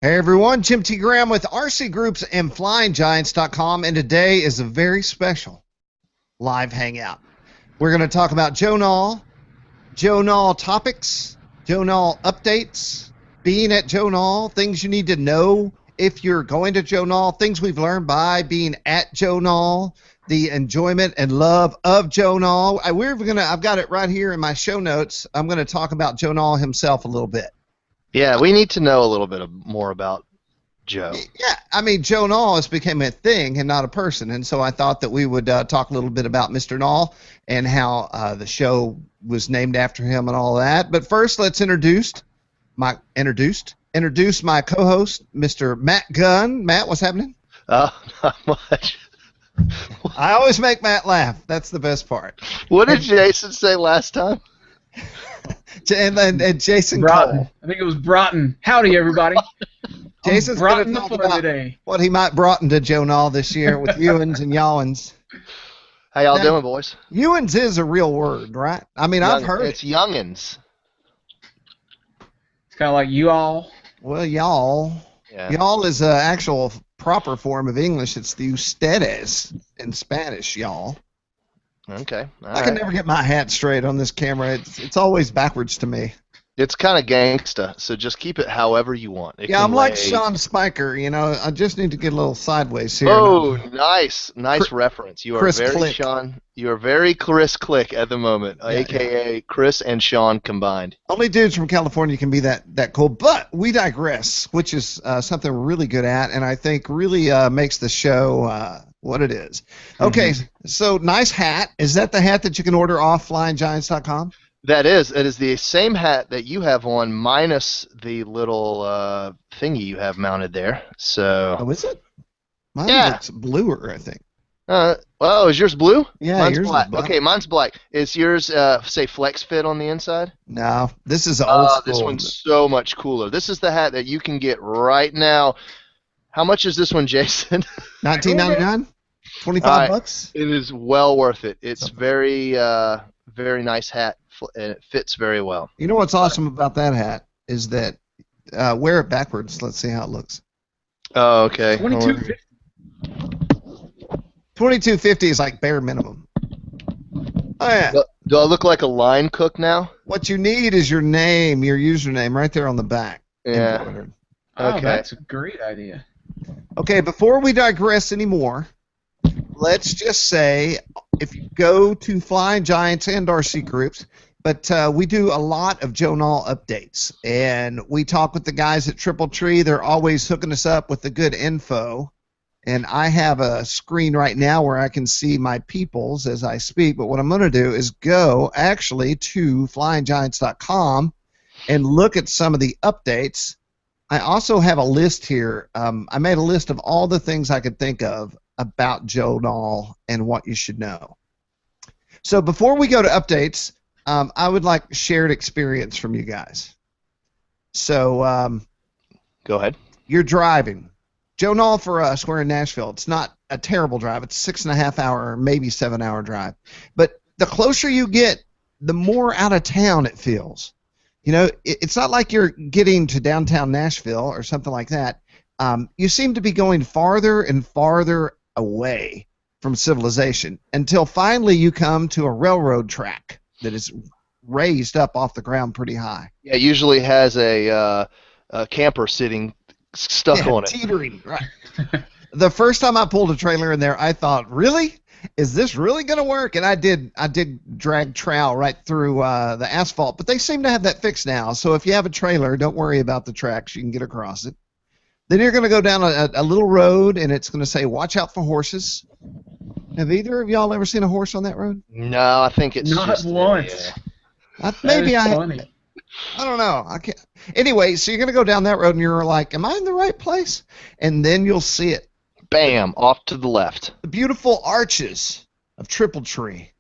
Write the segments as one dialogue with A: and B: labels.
A: Hey everyone, Jim T. Graham with RC Groups and FlyingGiants.com, and today is a very special live hangout. We're going to talk about Joe Nall topics, Joe Nall updates, being at Joe Nall, things you need to know if you're going to Joe Nall, things we've learned by being at Joe Nall, the enjoyment and love of Joe Nall. I've got it right here in my show notes. I'm going to talk about Joe Nall himself a little bit.
B: Yeah, we need to know a little bit more about Joe.
A: Yeah, I mean, Joe Nall has become a thing and not a person, and so I thought that we would talk a little bit about Mr. Nall and how the show was named after him and all that. But first, let's introduce my co-host, Mr. Matt Gunn. Matt, what's happening?
B: Not much.
A: I always make Matt laugh. That's the best part.
B: What did Jason say last time?
A: And Jason
C: Broughton.
A: Cole.
C: I think it was Broughton. Howdy, everybody.
A: Jason's
C: Broughton
A: going to
C: the
A: talk
C: fun
A: about
C: today.
A: what he might brought into Joe Nall this year with Ewans and Yawans.
B: How y'all
A: Now,
B: doing, boys?
A: Ewans is a real word, right? I mean, I've heard
B: it's youngins.
C: It's kind of like you all.
A: Well, y'all.
B: Yeah.
A: Y'all is an actual proper form of English. It's the ustedes in Spanish, y'all.
B: Okay.
A: I can never get my hat straight on this camera. It's always backwards to me.
B: It's kind of gangsta, so just keep it however you want.
A: Yeah, I'm like Sean Spiker. You know, I just need to get a little sideways here.
B: Oh, nice reference. You are
A: Chris
B: very
A: Click.
B: Sean. You are very Chris Click at the moment, aka Chris and Sean combined.
A: Only dudes from California can be that cool. But we digress, which is something we're really good at, and I think really makes the show what it is. Okay, so nice hat. Is that the hat that you can order off FlyingGiants.com?
B: It is the same hat that you have on, minus the little thingy you have mounted there. So.
A: Oh, is it? Mine looks bluer, I think.
B: Oh, is yours blue?
A: Yeah,
B: mine's
A: yours
B: black.
A: is black.
B: Okay, mine's black. Is yours say flex fit on the inside?
A: No, this is old school.
B: This one's so much cooler. This is the hat that you can get right now. How much is this one, Jason?
A: $19.99? $25?
B: It is well worth it. It's very nice hat, and it fits very well.
A: You know what's awesome about that hat is that wear it backwards. Let's see how it looks.
B: Oh, okay.
C: $22.50.
A: $22.50 is like bare minimum. Oh yeah.
B: Do I look like a line cook now?
A: What you need is your name, your username, right there on the back.
B: Yeah.
A: Embroidered.
C: Oh,
B: Okay.
C: that's a great idea.
A: Okay, before we digress anymore, let's just say if you go to Flying Giants and RC Groups, but we do a lot of Joe Nall updates, and we talk with the guys at Triple Tree. They're always hooking us up with the good info, and I have a screen right now where I can see my peoples as I speak, but what I'm going to do is go actually to FlyingGiants.com and look at some of the updates. I also have a list here. I made a list of all the things I could think of about Joe Nall and what you should know. So before we go to updates, I would like shared experience from you guys. So
B: Go ahead.
A: you're driving. Joe Nall for us, we're in Nashville. It's not a terrible drive. It's a 6.5 hour, maybe 7 hour drive. But the closer you get, the more out of town it feels. You know, it's not like you're getting to downtown Nashville or something like that. You seem to be going farther and farther away from civilization until finally you come to a railroad track that is raised up off the ground pretty high.
B: Yeah, it usually has a camper sitting stuck on it.
A: Teetering, right. The first time I pulled a trailer in there, I thought, really? Is this really going to work? And I did drag trowel right through the asphalt, but they seem to have that fixed now. So if you have a trailer, don't worry about the tracks. You can get across it. Then you're going to go down a little road, and it's going to say, watch out for horses. Have either of y'all ever seen a horse on that road?
B: No, I think it's
C: Not
B: just
C: once.
A: Maybe
C: That is
A: I
C: funny.
A: I don't know. I can't. Anyway, so you're going to go down that road, and you're like, am I in the right place? And then you'll see it.
B: Bam, off to the left.
A: The beautiful arches of Triple Tree.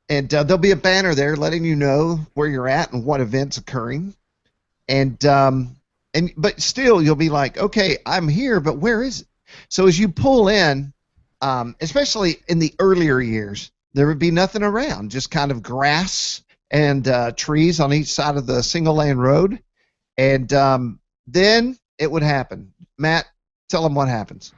A: And there'll be a banner there letting you know where you're at and what event's occurring. But still, you'll be like, okay, I'm here, but where is it? So as you pull in, especially in the earlier years, there would be nothing around, just kind of grass and trees on each side of the single-lane road. And then it would happen. Matt, tell them what happens.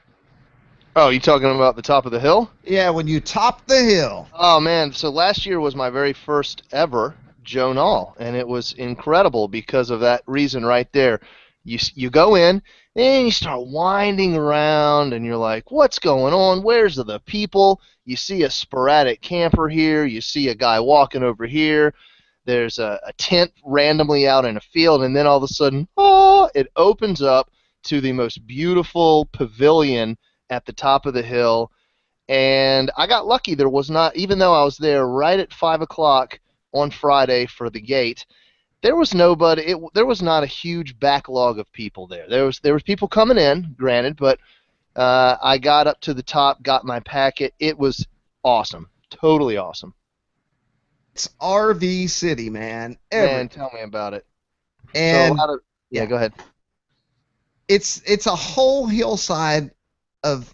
B: Oh, you talking about the top of the hill?
A: Yeah, when you top the hill.
B: Oh man, so last year was my very first ever Joe Nall, and it was incredible because of that reason right there. You go in and you start winding around, and you're like, what's going on? Where's the people? You see a sporadic camper here. You see a guy walking over here. There's a tent randomly out in a field, and then all of a sudden, it opens up to the most beautiful pavilion at the top of the hill. And I got lucky. There was not, even though I was there right at 5 o'clock on Friday for the gate, there was nobody. There was not a huge backlog of people there. There was people coming in, granted, but I got up to the top, got my packet. It was awesome, totally awesome.
A: It's RV City, man.
B: Man, tell me about it.
A: And
B: so yeah, go ahead.
A: It's a whole hillside of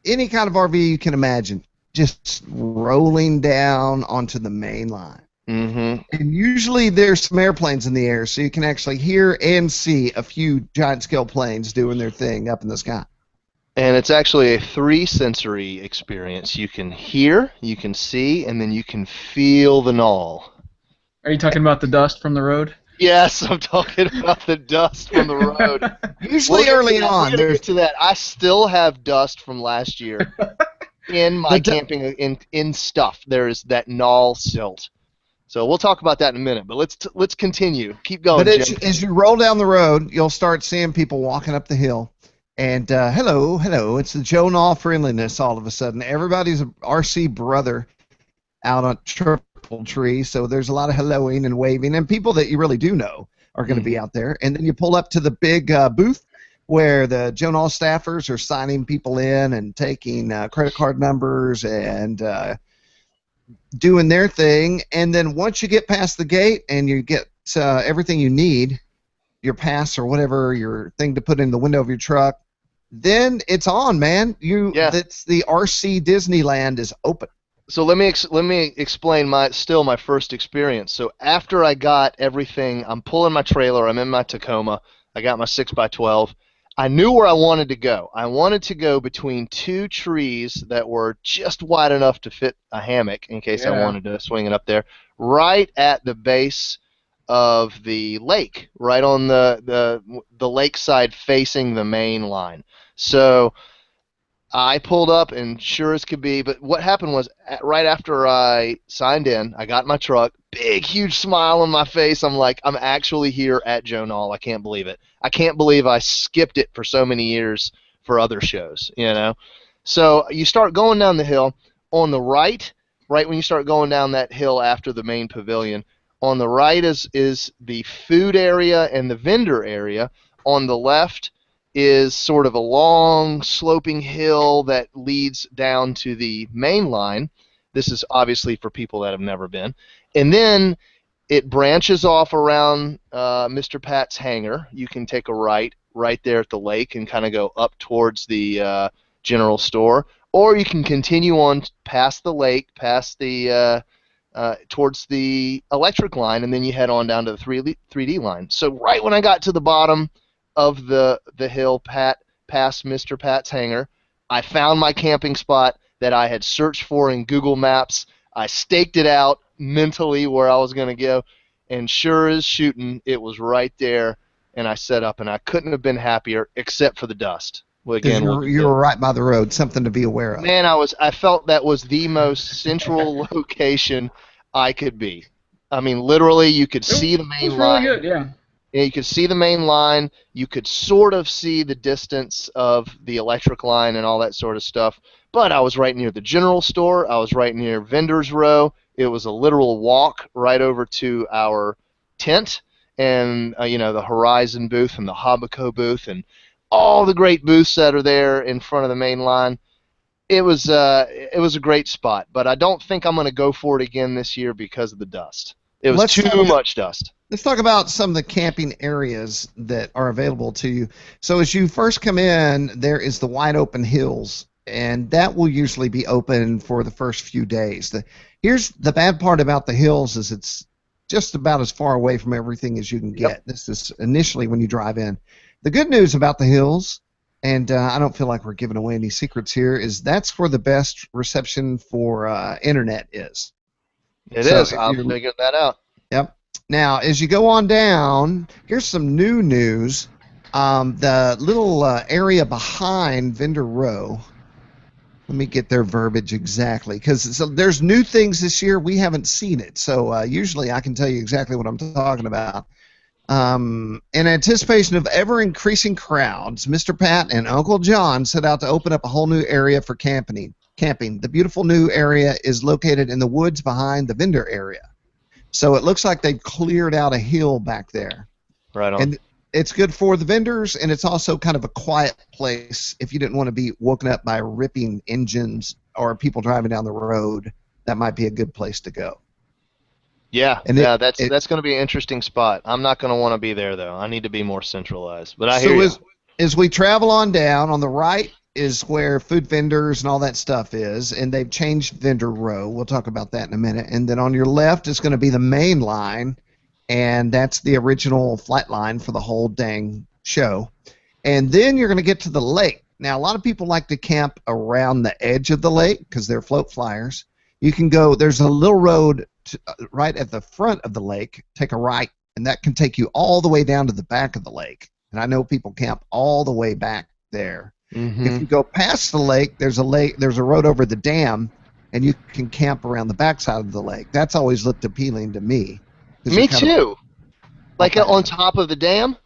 A: any kind of RV you can imagine, just rolling down onto the main line.
B: Mm-hmm.
A: And usually there's some airplanes in the air, so you can actually hear and see a few giant scale planes doing their thing up in the sky.
B: And it's actually a 3-sensory experience. You can hear, you can see, and then you can feel the Nall.
C: Are you talking about the dust from the road?
B: Yes, I'm talking about the dust from the road.
A: Usually early on,
B: there's to that. I still have dust from last year in my camping in stuff. There is that Nall silt. So we'll talk about that in a minute. But let's continue. Keep going, Jim.
A: As you roll down the road, you'll start seeing people walking up the hill. And hello, it's the Joe Nall friendliness all of a sudden. Everybody's an RC brother out on Triple Tree, so there's a lot of helloing and waving, and people that you really do know are going to be out there. And then you pull up to the big booth where the Joe Nall staffers are signing people in and taking credit card numbers and doing their thing. And then once you get past the gate and you get everything you need, your pass or whatever, your thing to put in the window of your truck, then it's on, man. That's the RC Disneyland is open.
B: So let me explain my first experience. So after I got everything, I'm pulling my trailer, I'm in my Tacoma, I got my 6x12. I knew where I wanted to go. I wanted to go between 2 trees that were just wide enough to fit a hammock in case I wanted to swing it up there, right at the base of the lake, right on the lakeside facing the main line. So I pulled up, and sure as could be, but what happened was right after I signed in, I got in my truck, big, huge smile on my face. I'm like, I'm actually here at Joe Nall. I can't believe it. I can't believe I skipped it for so many years for other shows, you know? So you start going down the hill. On the right when you start going down that hill after the main pavilion, on the right is the food area and the vendor area. On the left is sort of a long sloping hill that leads down to the main line. This is obviously for people that have never been. And then it branches off around Mr. Pat's hangar. You can take a right there at the lake and kind of go up towards the general store. Or you can continue on past the lake, past the towards the electric line, and then you head on down to the 3D line. So right when I got to the bottom of the hill, past Mr. Pat's hangar, I found my camping spot that I had searched for in Google Maps. I staked it out mentally where I was going to go, and sure as shooting, it was right there, and I set up, and I couldn't have been happier except for the dust.
A: Well, again, you were right by the road, something to be aware of.
B: Man, I felt that was the most central location I could be. I mean, literally, you could see the main line.
C: Really good, yeah.
B: Yeah, you could see the main line. You could sort of see the distance of the electric line and all that sort of stuff. But I was right near the general store. I was right near Vendors Row. It was a literal walk right over to our tent and the Horizon booth and the Habaco booth and all the great booths that are there in front of the main line. It was a great spot, but I don't think I'm going to go for it again this year because of the dust. It was too much dust.
A: Let's talk about some of the camping areas that are available to you. So as you first come in, there is the wide open hills, and that will usually be open for the first few days. Here's the bad part about the hills is it's just about as far away from everything as you can get. This is initially when you drive in. The good news about the hills, and I don't feel like we're giving away any secrets here, is that's where the best reception for internet is.
B: It
A: So
B: is.
A: if
B: I'll
A: you're
B: figure that out.
A: Yep. Now, as you go on down, here's some new news. The little area behind Vendor Row. Let me get their verbiage exactly, because there's new things this year. We haven't seen it, so usually I can tell you exactly what I'm talking about. In anticipation of ever-increasing crowds, Mr. Pat and Uncle John set out to open up a whole new area for camping. The beautiful new area is located in the woods behind the vendor area. So it looks like they've cleared out a hill back there.
B: Right on.
A: And it's good for the vendors, and it's also kind of a quiet place if you didn't want to be woken up by ripping engines or people driving down the road. That might be a good place to go.
B: Yeah,
A: And
B: that's going to be an interesting spot. I'm not going to want to be there, though. I need to be more centralized. But I hear you.
A: As we travel on down, on the right is where food vendors and all that stuff is, and they've changed Vendor Row. We'll talk about that in a minute. And then on your left is going to be the main line, and that's the original flight line for the whole dang show. And then you're going to get to the lake. Now, a lot of people like to camp around the edge of the lake because they're float flyers. You can go, there's a little road right at the front of the lake, take a right, and that can take you all the way down to the back of the lake. And I know people camp all the way back there.
B: Mm-hmm.
A: If you go past the lake, there's a road over the dam, and you can camp around the backside of the lake. That's always looked appealing to me.
B: Me too. Like on top of the dam?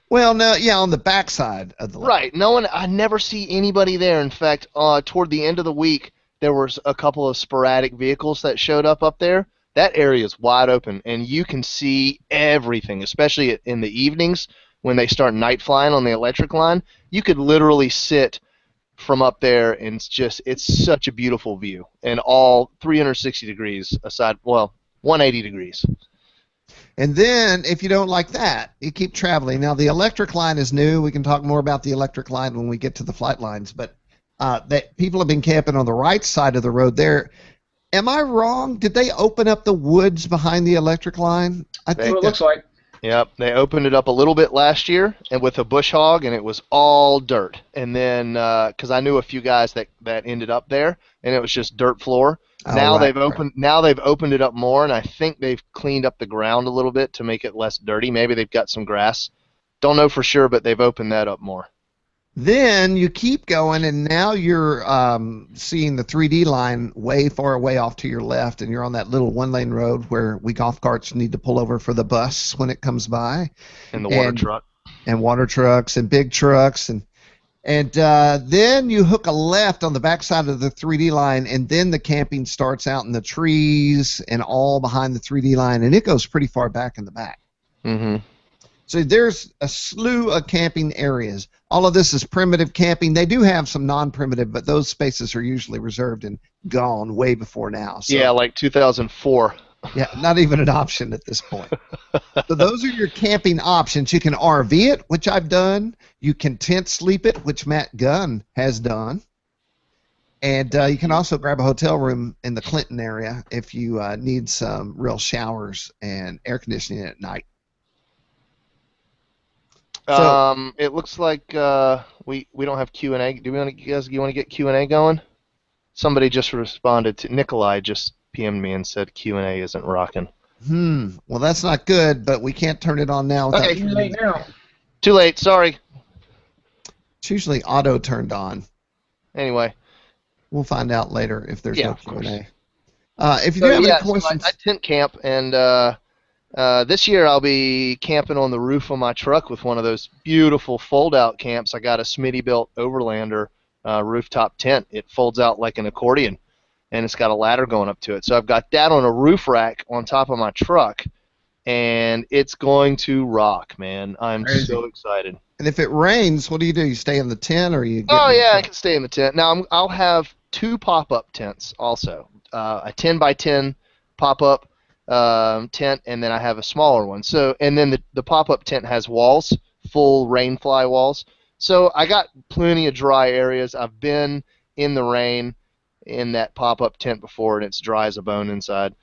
A: Well, no, yeah, on the backside of the lake.
B: Right. I never see anybody there. In fact, toward the end of the week, there was a couple of sporadic vehicles that showed up there. That area is wide open, and you can see everything, especially in the evenings when they start night flying on the electric line. You could literally sit from up there, and it's such a beautiful view, and all 360 degrees aside, well, 180 degrees.
A: And then, if you don't like that, you keep traveling. Now, the electric line is new. We can talk more about the electric line when we get to the flight lines, but people have been camping on the right side of the road there. Am I wrong? Did they open up the woods behind the electric line?
C: I think it looks like.
B: Yep, they opened it up a little bit last year, and with a bush hog, and it was all dirt. And then, because I knew a few guys that ended up there, and it was just dirt floor. Now they've opened it up more, and I think they've cleaned up the ground a little bit to make it less dirty. Maybe they've got some grass. Don't know for sure, but they've opened that up more.
A: Then you keep going, and now you're seeing the 3D line way far away off to your left, and you're on that little one-lane road where we golf carts need to pull over for the bus when it comes by.
B: And the water truck.
A: And water trucks and big trucks. And then you hook a left on the backside of the 3D line, and then the camping starts out in the trees and all behind the 3D line, and it goes pretty far back in the back.
B: Mm-hmm.
A: So there's a slew of camping areas. All of this is primitive camping. They do have some non-primitive, but those spaces are usually reserved and gone way before now. So,
B: yeah, like 2004.
A: Yeah, not even an option at this point. So those are your camping options. You can RV it, which I've done. You can tent sleep it, which Matt Gunn has done. And you can also grab a hotel room in the Clinton area if you need some real showers and air conditioning at night.
B: So, it looks like we don't have Q&A. Do you want to get Q&A going? Somebody just responded to Nikolai just PM'd me and said Q&A isn't rocking.
A: Well, that's not good, but we can't turn it on now.
B: Okay,
C: Too late now.
B: Too late. Sorry.
A: It's usually auto turned on.
B: Anyway,
A: we'll find out later if there's no Q&A. If you
B: so,
A: do have
B: yeah,
A: any questions,
B: I tent camp, and this year I'll be camping on the roof of my truck with one of those beautiful fold-out camps. I got a Smitty-built Overlander rooftop tent. It folds out like an accordion, and it's got a ladder going up to it. So I've got that on a roof rack on top of my truck, and it's going to rock, man. I'm so excited.
A: And if it rains, what do? You stay in the tent, or you?
B: Oh yeah, I can stay in the tent. Now I'll have two pop-up tents also, a 10 by 10 pop-up tent, and then I have a smaller one. So, and then the pop-up tent has walls, full rainfly walls. So I got plenty of dry areas. I've been in the rain in that pop-up tent before, and it's dry as a bone inside.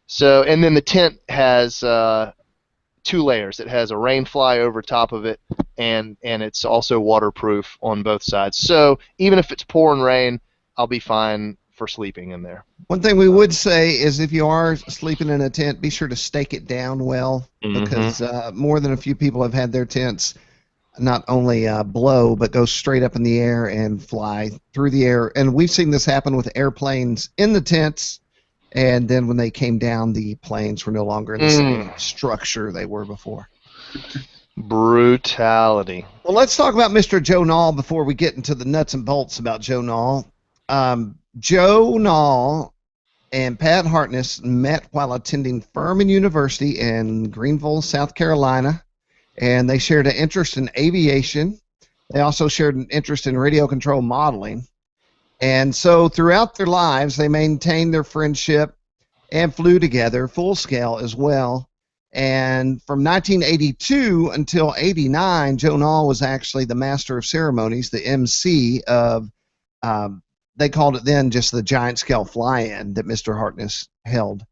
B: So, and then the tent has 2 layers. It has a rain fly over top of it, and it's also waterproof on both sides. So even if it's pouring rain, I'll be fine for sleeping in there.
A: One thing we would say is if you are sleeping in a tent, be sure to stake it down well, because more than a few people have had their tents not only blow, but go straight up in the air and fly through the air. And we've seen this happen with airplanes in the tents, and then when they came down, the planes were no longer in the same structure they were before.
B: Brutality.
A: Well, let's talk about Mr. Joe Nall before we get into the nuts and bolts about Joe Nall. Joe Nall and Pat Hartness met while attending Furman University in Greenville, South Carolina, and they shared an interest in aviation. They also shared an interest in radio control modeling. And so throughout their lives, they maintained their friendship and flew together full scale as well. And from 1982 until 89, Joe Nall was actually the master of ceremonies, the MC of, they called it then just the giant scale fly-in that Mr. Hartness held.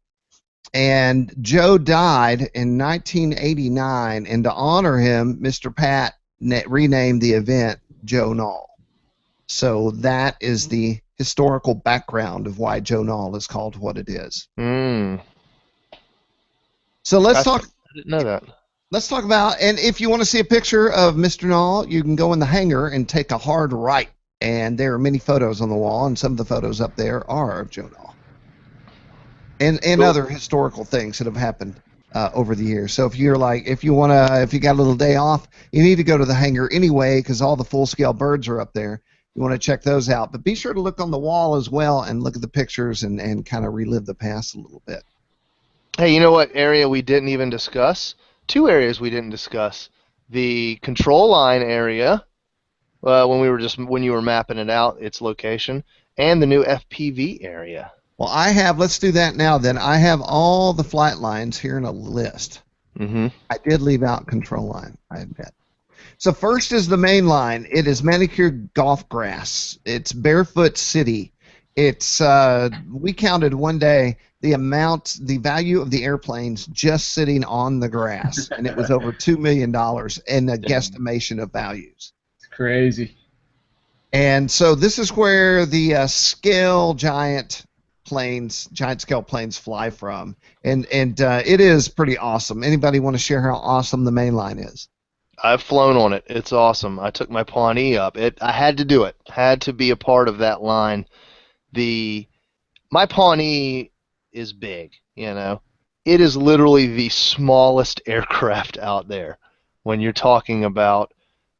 A: And Joe died in 1989, and to honor him, Mr. Pat renamed the event Joe Nall. So that is the historical background of why Joe Nall is called what it is. So let's talk.
B: I didn't know that.
A: Let's talk about, and if you want to see a picture of Mr. Nall, you can go in the hangar and take a hard right. And there are many photos on the wall, and some of the photos up there are of Joe Nall. And cool. Other historical things that have happened over the years. So if you got a little day off, you need to go to the hangar anyway, because all the full-scale birds are up there. You want to check those out. But be sure to look on the wall as well and look at the pictures and kind of relive the past a little bit.
B: Hey, you know what area we didn't even discuss? 2 areas we didn't discuss. The control line area, when you were mapping it out, its location, and the new FPV area.
A: Well, let's do that now then. I have all the flight lines here in a list. I did leave out control line, I admit. So first is the main line. It is manicured golf grass. It's barefoot city. It's we counted one day the value of the airplanes just sitting on the grass, and it was over $2 million in a guesstimation of values.
C: It's crazy.
A: And so this is where the giant scale planes fly from, and it is pretty awesome. Anybody want to share how awesome the main line is?
B: I've flown on it. It's awesome. I took my Pawnee up. I had to do it. Had to be a part of that line. My Pawnee is big, you know. It is literally the smallest aircraft out there when you're talking about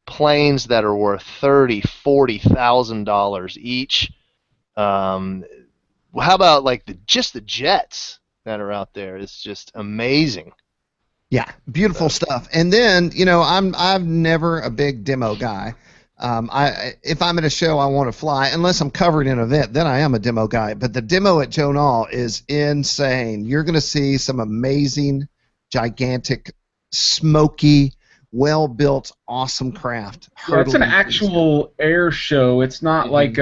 B: planes that are worth $30,000, $40,000 each. How about like just the jets that are out there? It's just amazing.
A: Yeah, beautiful stuff. And then, you know, I'm never a big demo guy. If I'm at a show I want to fly, unless I'm covering an event, then I am a demo guy. But the demo at Joe Nall is insane. You're going to see some amazing, gigantic, smoky, well-built, awesome craft.
C: Yeah, it's an actual air show. It's not like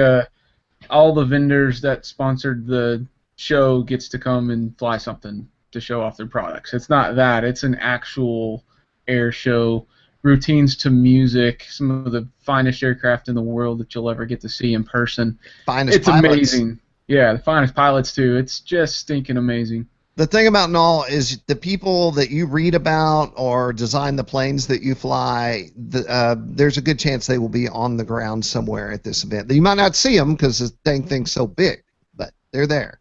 C: all the vendors that sponsored the show gets to come and fly something to show off their products. It's not that. It's an actual air show. Routines to music, some of the finest aircraft in the world that you'll ever get to see in person.
A: It's pilots.
C: Amazing. Yeah, the finest pilots too. It's just stinking amazing.
A: The thing about Nall is the people that you read about or design the planes that you fly, there's a good chance they will be on the ground somewhere at this event. You might not see them because the dang thing's so big, but they're there.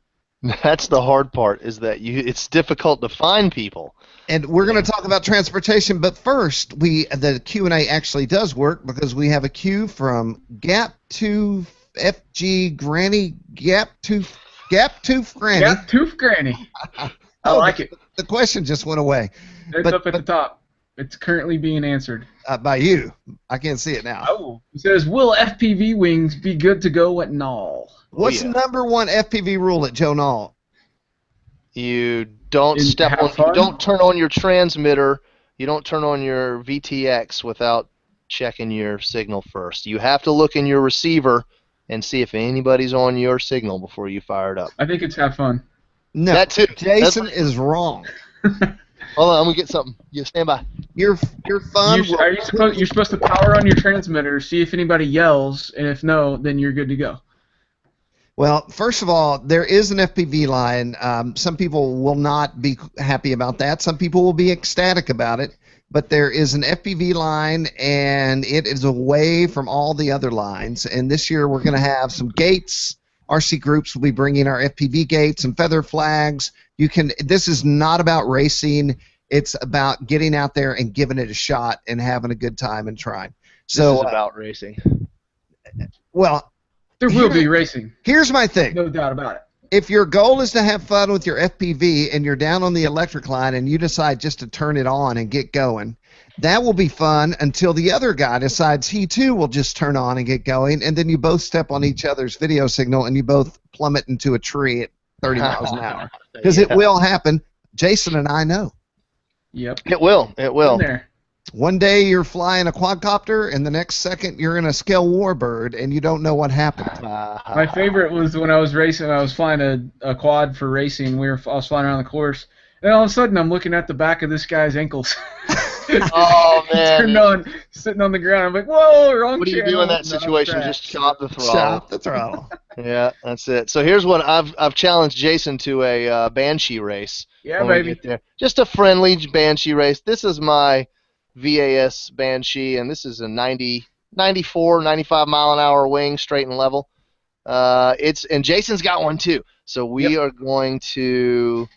B: That's the hard part, is that it's difficult to find people.
A: And we're going to talk about transportation, but first, the Q&A actually does work because we have a Q from Gap to FG Granny, Gap Tooth Granny.
C: Gap Tooth Granny. I like it.
A: The question just went away.
C: It's up at the top. It's currently being answered.
A: By you. I can't see it now.
C: Oh. It says, will FPV wings be good to go at Nall?
A: What's number one FPV rule at Joe Nall?
B: You don't you don't turn on your transmitter, you don't turn on your VTX without checking your signal first. You have to look in your receiver and see if anybody's on your signal before you fire it up.
C: I think it's have fun.
A: No,
B: that too.
A: Jason is wrong.
B: Hold on, I'm gonna get something. You stand by.
A: Your fun.
C: You're supposed to power on your transmitter, see if anybody yells, and if no, then you're good to go.
A: Well, first of all, there is an FPV line. Some people will not be happy about that. Some people will be ecstatic about it. But there is an FPV line, and it is away from all the other lines. And this year we're going to have some gates. RC groups will be bringing our FPV gates and feather flags. This is not about racing. It's about getting out there and giving it a shot and having a good time and trying. So,
B: this is about racing.
A: Well,
C: there will be racing.
A: Here's my thing.
C: No doubt about it.
A: If your goal is to have fun with your FPV and you're down on the electric line and you decide just to turn it on and get going, that will be fun until the other guy decides he too will just turn on and get going, and then you both step on each other's video signal and you both plummet into a tree at 30 miles an hour. Because it will happen. Jason and I know.
C: Yep.
B: It will. It will.
C: There.
A: One day you're flying a quadcopter, and the next second you're in a scale warbird, and you don't know what happened.
C: My favorite was when I was racing. I was flying a quad for racing. I was flying around the course, and all of a sudden I'm looking at the back of this guy's ankles.
B: Oh man!
C: Turned on, sitting on the ground. I'm like, whoa, wrong.
B: What do you do in that situation? Just chop the throttle.
A: Chop the throttle.
B: Yeah, that's it. So here's what I've challenged Jason to a Banshee race.
C: Yeah, baby.
B: Just a friendly Banshee race. This is my VAS Banshee, and this is a 94, 95 mile an hour wing, straight and level. And Jason's got one too. So we are going to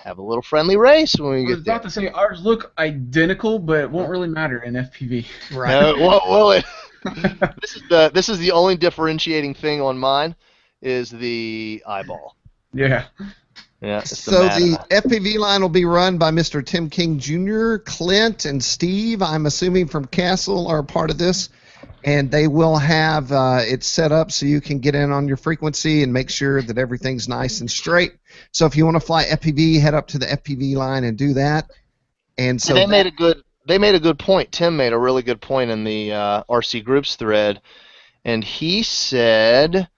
B: have a little friendly race when we get there.
C: I was about to say ours look identical, but it won't really matter in FPV.
A: Right.
B: What will it? This is the only differentiating thing on mine is the eyeball.
C: Yeah.
B: Yeah.
A: So the FPV line will be run by Mr. Tim King Jr., Clint, and Steve, I'm assuming from Castle, are a part of this. And they will have it set up so you can get in on your frequency and make sure that everything's nice and straight. So if you want to fly FPV, head up to the FPV line and do that. And so
B: they made a good point. Tim made a really good point in the RC groups thread, and he said,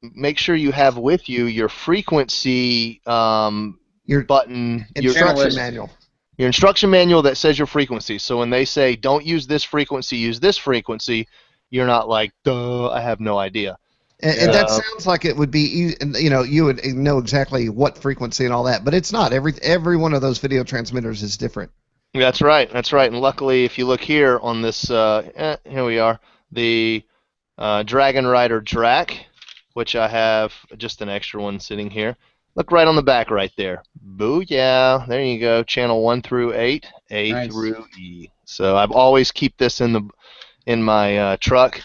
B: make sure you have with you your frequency your button,
A: instruction manual.
B: Your instruction manual that says your frequency. So when they say don't use this frequency, you're not like, duh, I have no idea.
A: And that sounds like it would be, you would know exactly what frequency and all that, but it's not. Every one of those video transmitters is different.
B: That's right. And luckily, if you look here on this, here we are, the Dragon Rider Drac, which I have just an extra one sitting here. Look right on the back right there. Booyah. There you go. Channel 1 through 8, A
C: nice.
B: through E. So I always keep this in my truck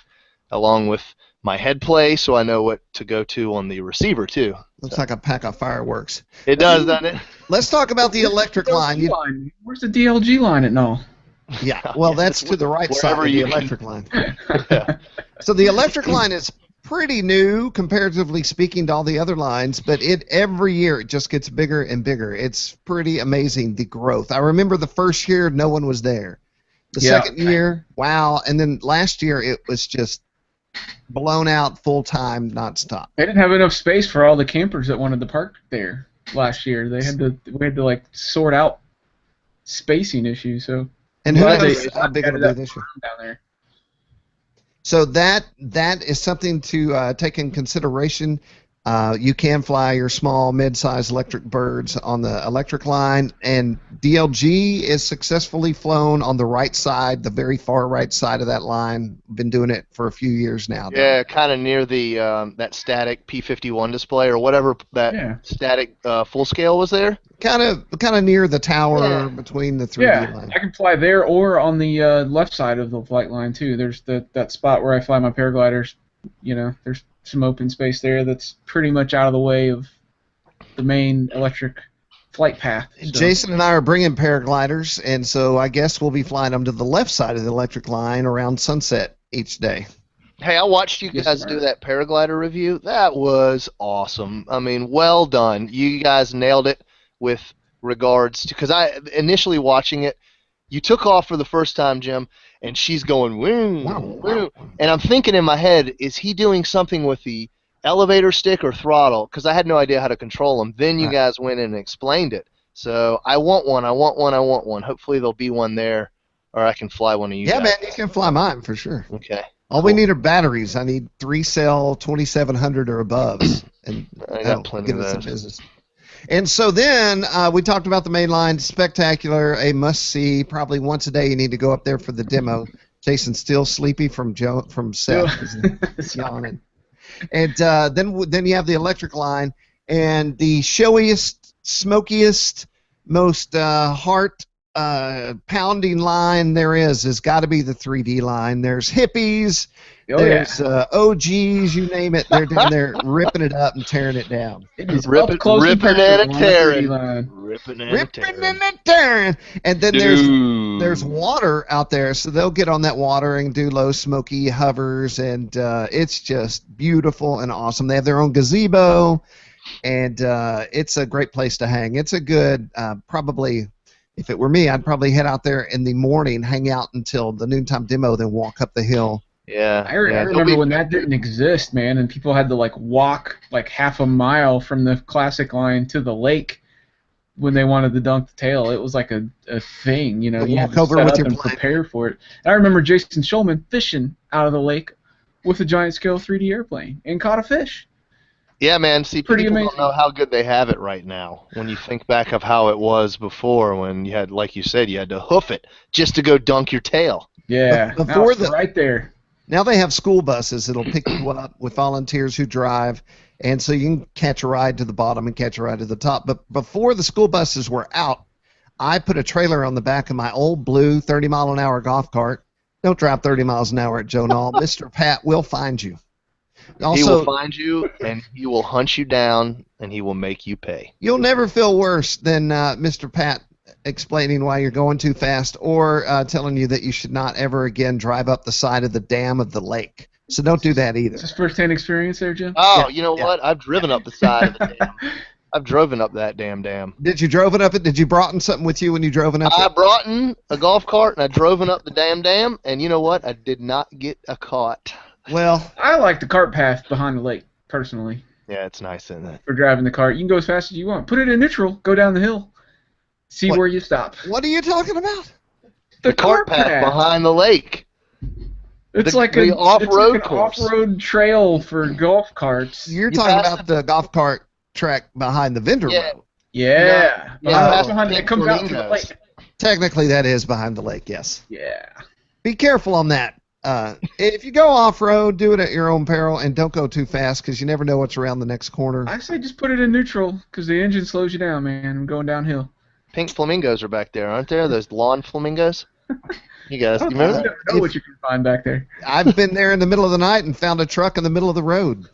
B: along with my head play, so I know what to go to on the receiver too.
A: Looks like a pack of fireworks.
B: It does, doesn't it?
A: Let's talk about the electric line.
C: Where's the DLG line at Nall?
A: Yeah, well, that's to the right side of the electric line.
B: Yeah.
A: So the electric line is pretty new, comparatively speaking, to all the other lines, but every year it just gets bigger and bigger. It's pretty amazing, the growth. I remember the first year, no one was there. The second year, wow, and then last year it was just blown out full-time, nonstop.
C: They didn't have enough space for all the campers that wanted to park there last year. We had to like sort out spacing issues. So
A: and who knows how big it'll be this year.
C: Down there.
A: So that is something to take in consideration. You can fly your small, mid-sized electric birds on the electric line, and DLG is successfully flown on the right side, the very far right side of that line. Been doing it for a few years now.
B: Yeah, kind of near the that static P51 display or whatever that static full scale was there.
A: Kind of near the tower between the 3D line.
C: I can fly there or on the left side of the flight line too. There's that spot where I fly my paragliders. There's some open space there that's pretty much out of the way of the main electric flight path. So.
A: Jason and I are bringing paragliders, and so I guess we'll be flying them to the left side of the electric line around sunset each day.
B: Hey, I watched you guys do that paraglider review. That was awesome. I mean, well done. You guys nailed it with regards to, because I initially watching it, you took off for the first time, Jim, and she's going, woo, woo. And I'm thinking in my head, is he doing something with the elevator stick or throttle? Because I had no idea how to control them. Then you guys went in and explained it. So I want one. I want one. I want one. Hopefully there'll be one there, or I can fly one of you
A: Yeah,
B: guys.
A: man, you can fly mine for sure.
B: Okay.
A: All we need are batteries. I need 3-cell 2700 or above, and
B: I
A: that'll
B: got plenty
A: get
B: of
A: us in
B: those.
A: business. And so then we talked about the main line, spectacular, a must-see. Probably once a day you need to go up there for the demo. Jason's still sleepy from Seth. He's yawning. And then you have the electric line, and the showiest, smokiest, most heart-pounding line there is has got to be the 3D line. There's hippies, there's OGs, you name it. They're down there ripping it up and tearing it down.
C: It is
B: Ripping and tearing.
A: Ripping and tearing. And then there's water out there, so they'll get on that water and do low smoky hovers, and it's just beautiful and awesome. They have their own gazebo, and it's a great place to hang. It's a good, probably, if it were me, I'd probably head out there in the morning, hang out until the noontime demo, then walk up the hill.
B: Yeah.
C: I remember when that didn't exist, man, and people had to walk half a mile from the classic line to the lake when they wanted to dunk the tail. It was like a thing, you know. You had to set up and prepare for it. And I remember Jason Schulman fishing out of the lake with a giant scale 3D airplane and caught a fish.
B: Yeah, man. See,
C: Pretty
B: people
C: amazing.
B: don't know how good they have it right now. When you think back of how it was before, when you had, like you said, you had to hoof it just to go dunk your tail.
C: Yeah,
A: Before
C: right there.
A: Now they have school buses that'll pick you up with volunteers who drive, and so you can catch a ride to the bottom and catch a ride to the top. But before the school buses were out, I put a trailer on the back of my old blue 30-mile-an-hour golf cart. Don't drive 30 miles an hour at Joe Nall. Mr. Pat will find you. Also,
B: he will find you, and he will hunt you down, and he will make you pay.
A: You'll never feel worse than Mr. Pat explaining why you're going too fast, or telling you that you should not ever again drive up the side of the dam of the lake. So don't do that either.
C: Is this first-hand experience there, Jim?
B: Oh, you know what? I've driven up the side of the dam. I've driven up that damn dam.
A: Did you drove it up it? Did you brought in something with you when you drove it up
B: I brought in a golf cart, and I drove it up the damn dam, and you know what? I did not get a caught.
A: Well,
C: I like the cart path behind the lake, personally.
B: Yeah, it's nice, isn't it?
C: For driving the cart. You can go as fast as you want. Put it in neutral. Go down the hill. See where you stop.
A: What are you talking about?
B: The cart path behind the lake.
C: It's
B: the
C: like an
B: off-road course.
C: Off-road trail for golf carts.
A: You're talking about the golf cart track behind the vendor road.
C: Yeah.
B: Behind
C: it comes out to the lake.
A: Technically, that is behind the lake, yes.
C: Yeah.
A: Be careful on that. If you go off-road, do it at your own peril, and don't go too fast because you never know what's around the next corner.
C: I say just put it in neutral because the engine slows you down, man. I'm going downhill.
B: Pink flamingos are back there, aren't there? Those lawn flamingos? You guys, you remember that?
C: I never know what you can find back there.
A: I've been there in the middle of the night and found a truck in the middle of the road.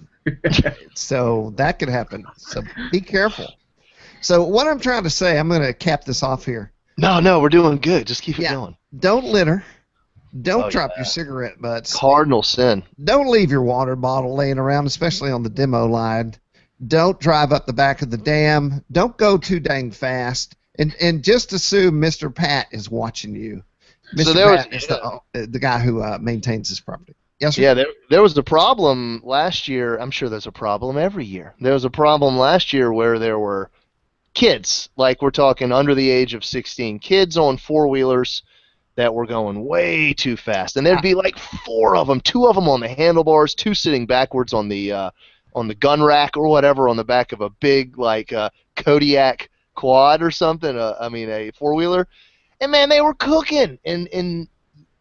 A: So that could happen. So be careful. So what I'm trying to say, I'm going to cap this off here.
B: No, we're doing good. Just keep it going.
A: Don't litter. Don't drop your cigarette butts.
B: Cardinal sin.
A: Don't leave your water bottle laying around, especially on the demo line. Don't drive up the back of the dam. Don't go too dang fast. And just assume Mr. Pat is watching you. Mr. Pat is the guy who maintains this property. Yes, sir?
B: Yeah, there was a problem last year. I'm sure there's a problem every year. There was a problem last year where there were kids, like we're talking under the age of 16, kids on four-wheelers that were going way too fast. And there'd be like 4 of them, 2 of them on the handlebars, 2 sitting backwards on the gun rack or whatever on the back of a big Kodiak quad or something, a four-wheeler. And, man, they were cooking. And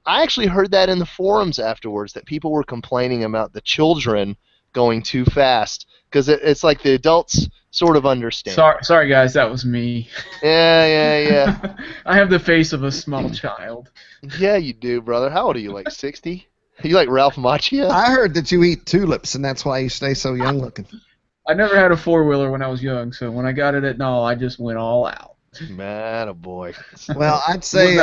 B: I actually heard that in the forums afterwards, that people were complaining about the children going too fast because it's like the adults sort of understand.
C: Sorry, guys, that was me.
B: Yeah.
C: I have the face of a small child.
B: Yeah, you do, brother. How old are you, like 60? You like Ralph Macchio?
A: I heard that you eat tulips, and that's why you stay so young looking.
C: I never had a four-wheeler when I was young, so when I got it at Nall, I just went all out.
B: Man, oh boy.
A: Well, I'd say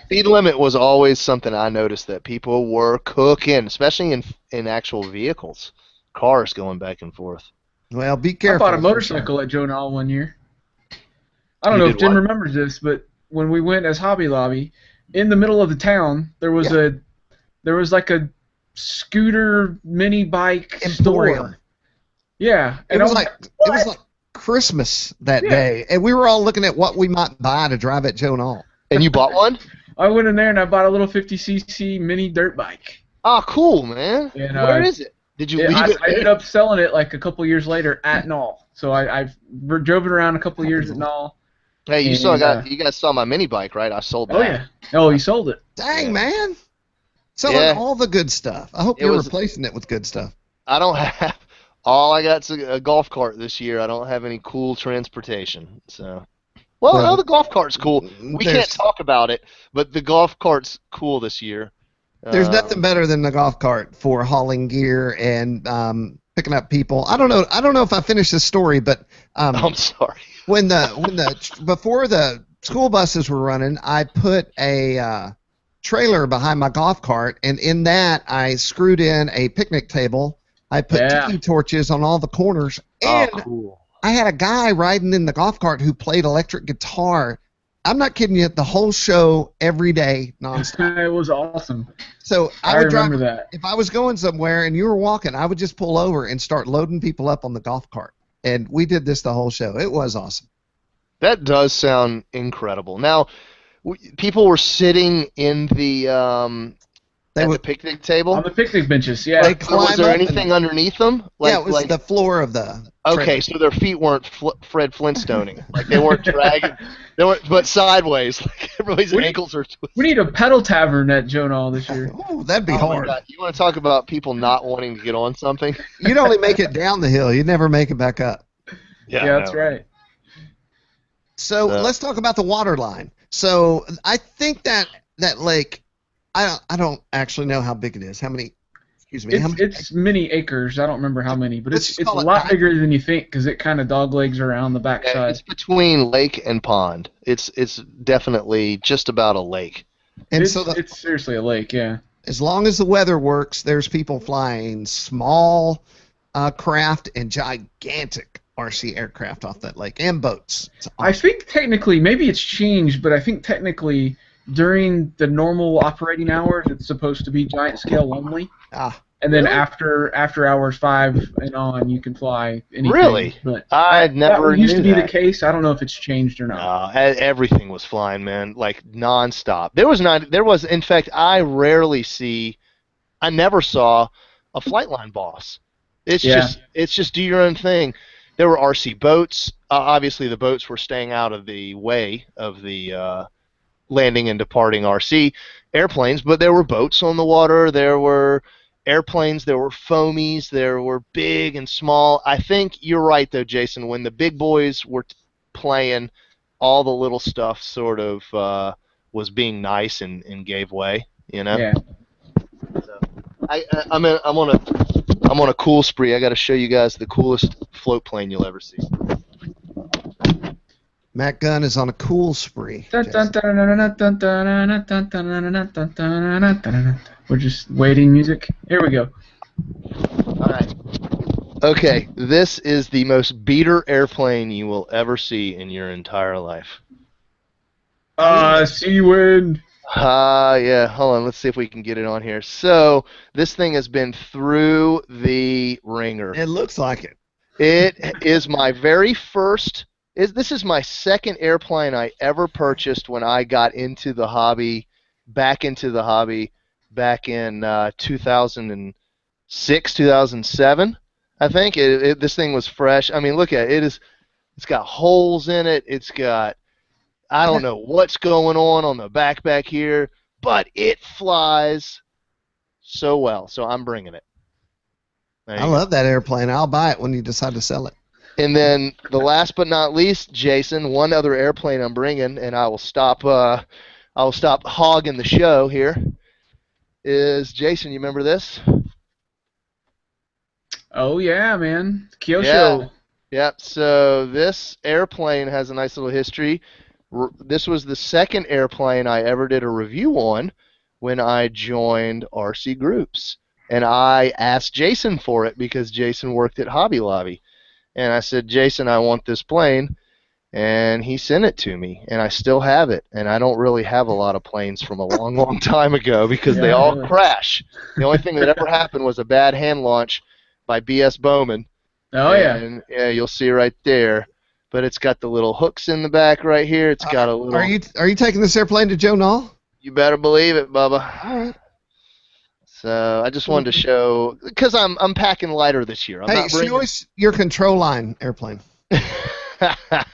B: speed limit was always something I noticed that people were cooking, especially in actual vehicles, cars going back and forth.
A: Well, be careful.
C: I bought a motorcycle at Joe Nall one year. I don't know if Jim remembers this, but when we went as Hobby Lobby, in the middle of the town, there was like a scooter mini bike store.
A: Emporium.
C: Yeah,
A: And it was like Christmas that day, and we were all looking at what we might buy to drive at Joe Nall.
B: And you bought one?
C: I went in there and I bought a little 50cc mini dirt bike.
B: Oh, cool, man.
C: And,
B: where is it? Did you leave it?
C: I ended up selling it like a couple years later at Nall. So I drove it around a couple years at Nall.
B: Hey, you guys saw my mini bike, right? I sold that.
C: Oh yeah. Oh, you sold it.
A: Dang, man. Selling all the good stuff. I hope you're replacing it with good stuff.
B: I don't have. All I got's a golf cart this year. I don't have any cool transportation. So, no, the golf cart's cool. We can't talk about it, but the golf cart's cool this year.
A: There's nothing better than the golf cart for hauling gear and picking up people. I don't know if I finished this story, but
B: I'm sorry.
A: Before the school buses were running, I put a trailer behind my golf cart, and in that I screwed in a picnic table. I put tiki torches on all the corners, and
B: cool.
A: I had a guy riding in the golf cart who played electric guitar. I'm not kidding you. The whole show, every day, nonstop.
C: It was awesome.
A: So
C: I
A: would
C: remember
A: drive,
C: that.
A: If I was going somewhere and you were walking, I would just pull over and start loading people up on the golf cart. And we did this the whole show. It was awesome.
B: That does sound incredible. Now, people were sitting in the the picnic table?
C: On the picnic benches, yeah.
B: Was there anything underneath them?
A: It was the floor of the
B: Okay, so their feet weren't Fred Flintstoning. Like, they weren't dragging. They weren't, but sideways. Like, everybody's ankles are twisted.
C: We need a pedal tavern at Joe Nall this year.
A: Oh, that'd be hard.
B: My God. You want to talk about people not wanting to get on something?
A: You'd only make it down the hill. You'd never make it back up.
C: Yeah, that's right.
A: So let's talk about the water line. So I think that lake, I don't actually know how big it is. How many? Excuse me.
C: It's many acres. I don't remember how many, but it's a lot bigger than you think because it kind of doglegs around the backside.
B: It's between lake and pond. It's definitely just about a lake.
A: And
C: it's seriously a lake, yeah.
A: As long as the weather works, there's people flying small craft and gigantic RC aircraft off that lake and boats. Awesome.
C: I think technically, maybe it's changed, but I think technically during the normal operating hours, it's supposed to be giant scale only. And then after hours 5 and on, you can fly anything.
B: Really?
C: But
B: I never knew
C: used to be the case. I don't know if it's changed or not.
B: Everything was flying, man, like nonstop. There was. In fact, I never saw a flight line boss. It's just do your own thing. There were RC boats. Obviously, the boats were staying out of the way of the landing and departing RC airplanes, but there were boats on the water. There were airplanes. There were foamies. There were big and small. I think you're right, though, Jason. When the big boys were playing, all the little stuff sort of was being nice and gave way. You know.
C: Yeah.
B: So, I'm on a cool spree. I got to show you guys the coolest float plane you'll ever see.
A: Matt Gunn is on a cool spree.
C: We're just waiting music. Here we go.
B: All right. Okay, this is the most beater airplane you will ever see in your entire life.
C: Seawind.
B: Yeah, hold on. Let's see if we can get it on here. So, this thing has been through the ringer.
A: It looks like it.
B: It is my very first... This is my second airplane I ever purchased when I got into the hobby, back in 2006, 2007, I think. This thing was fresh. I mean, look at it. It's got holes in it. It's got... I don't know what's going on the back here, but it flies so well. So I'm bringing it.
A: I love that airplane. I'll buy it when you decide to sell it.
B: And then the last but not least, Jason, one other airplane I'm bringing, and I will stop hogging the show here. Is Jason? You remember this?
C: Oh yeah, man, Kyosho.
B: Yeah. So this airplane has a nice little history. This was the second airplane I ever did a review on when I joined RC Groups. And I asked Jason for it because Jason worked at Hobby Lobby. And I said, Jason, I want this plane. And he sent it to me. And I still have it. And I don't really have a lot of planes from a long, long time ago because they all crash. The only thing that ever happened was a bad hand launch by B.S. Bowman.
C: Oh yeah.
B: And yeah, you'll see right there. But it's got the little hooks in the back right here. It's got a little.
A: Are you taking this airplane to Joe Nall?
B: You better believe it, Bubba.
A: All right.
B: So I just wanted to show, because I'm packing lighter this year. I'm
A: Hey,
B: not bringing.
A: show us your control line airplane.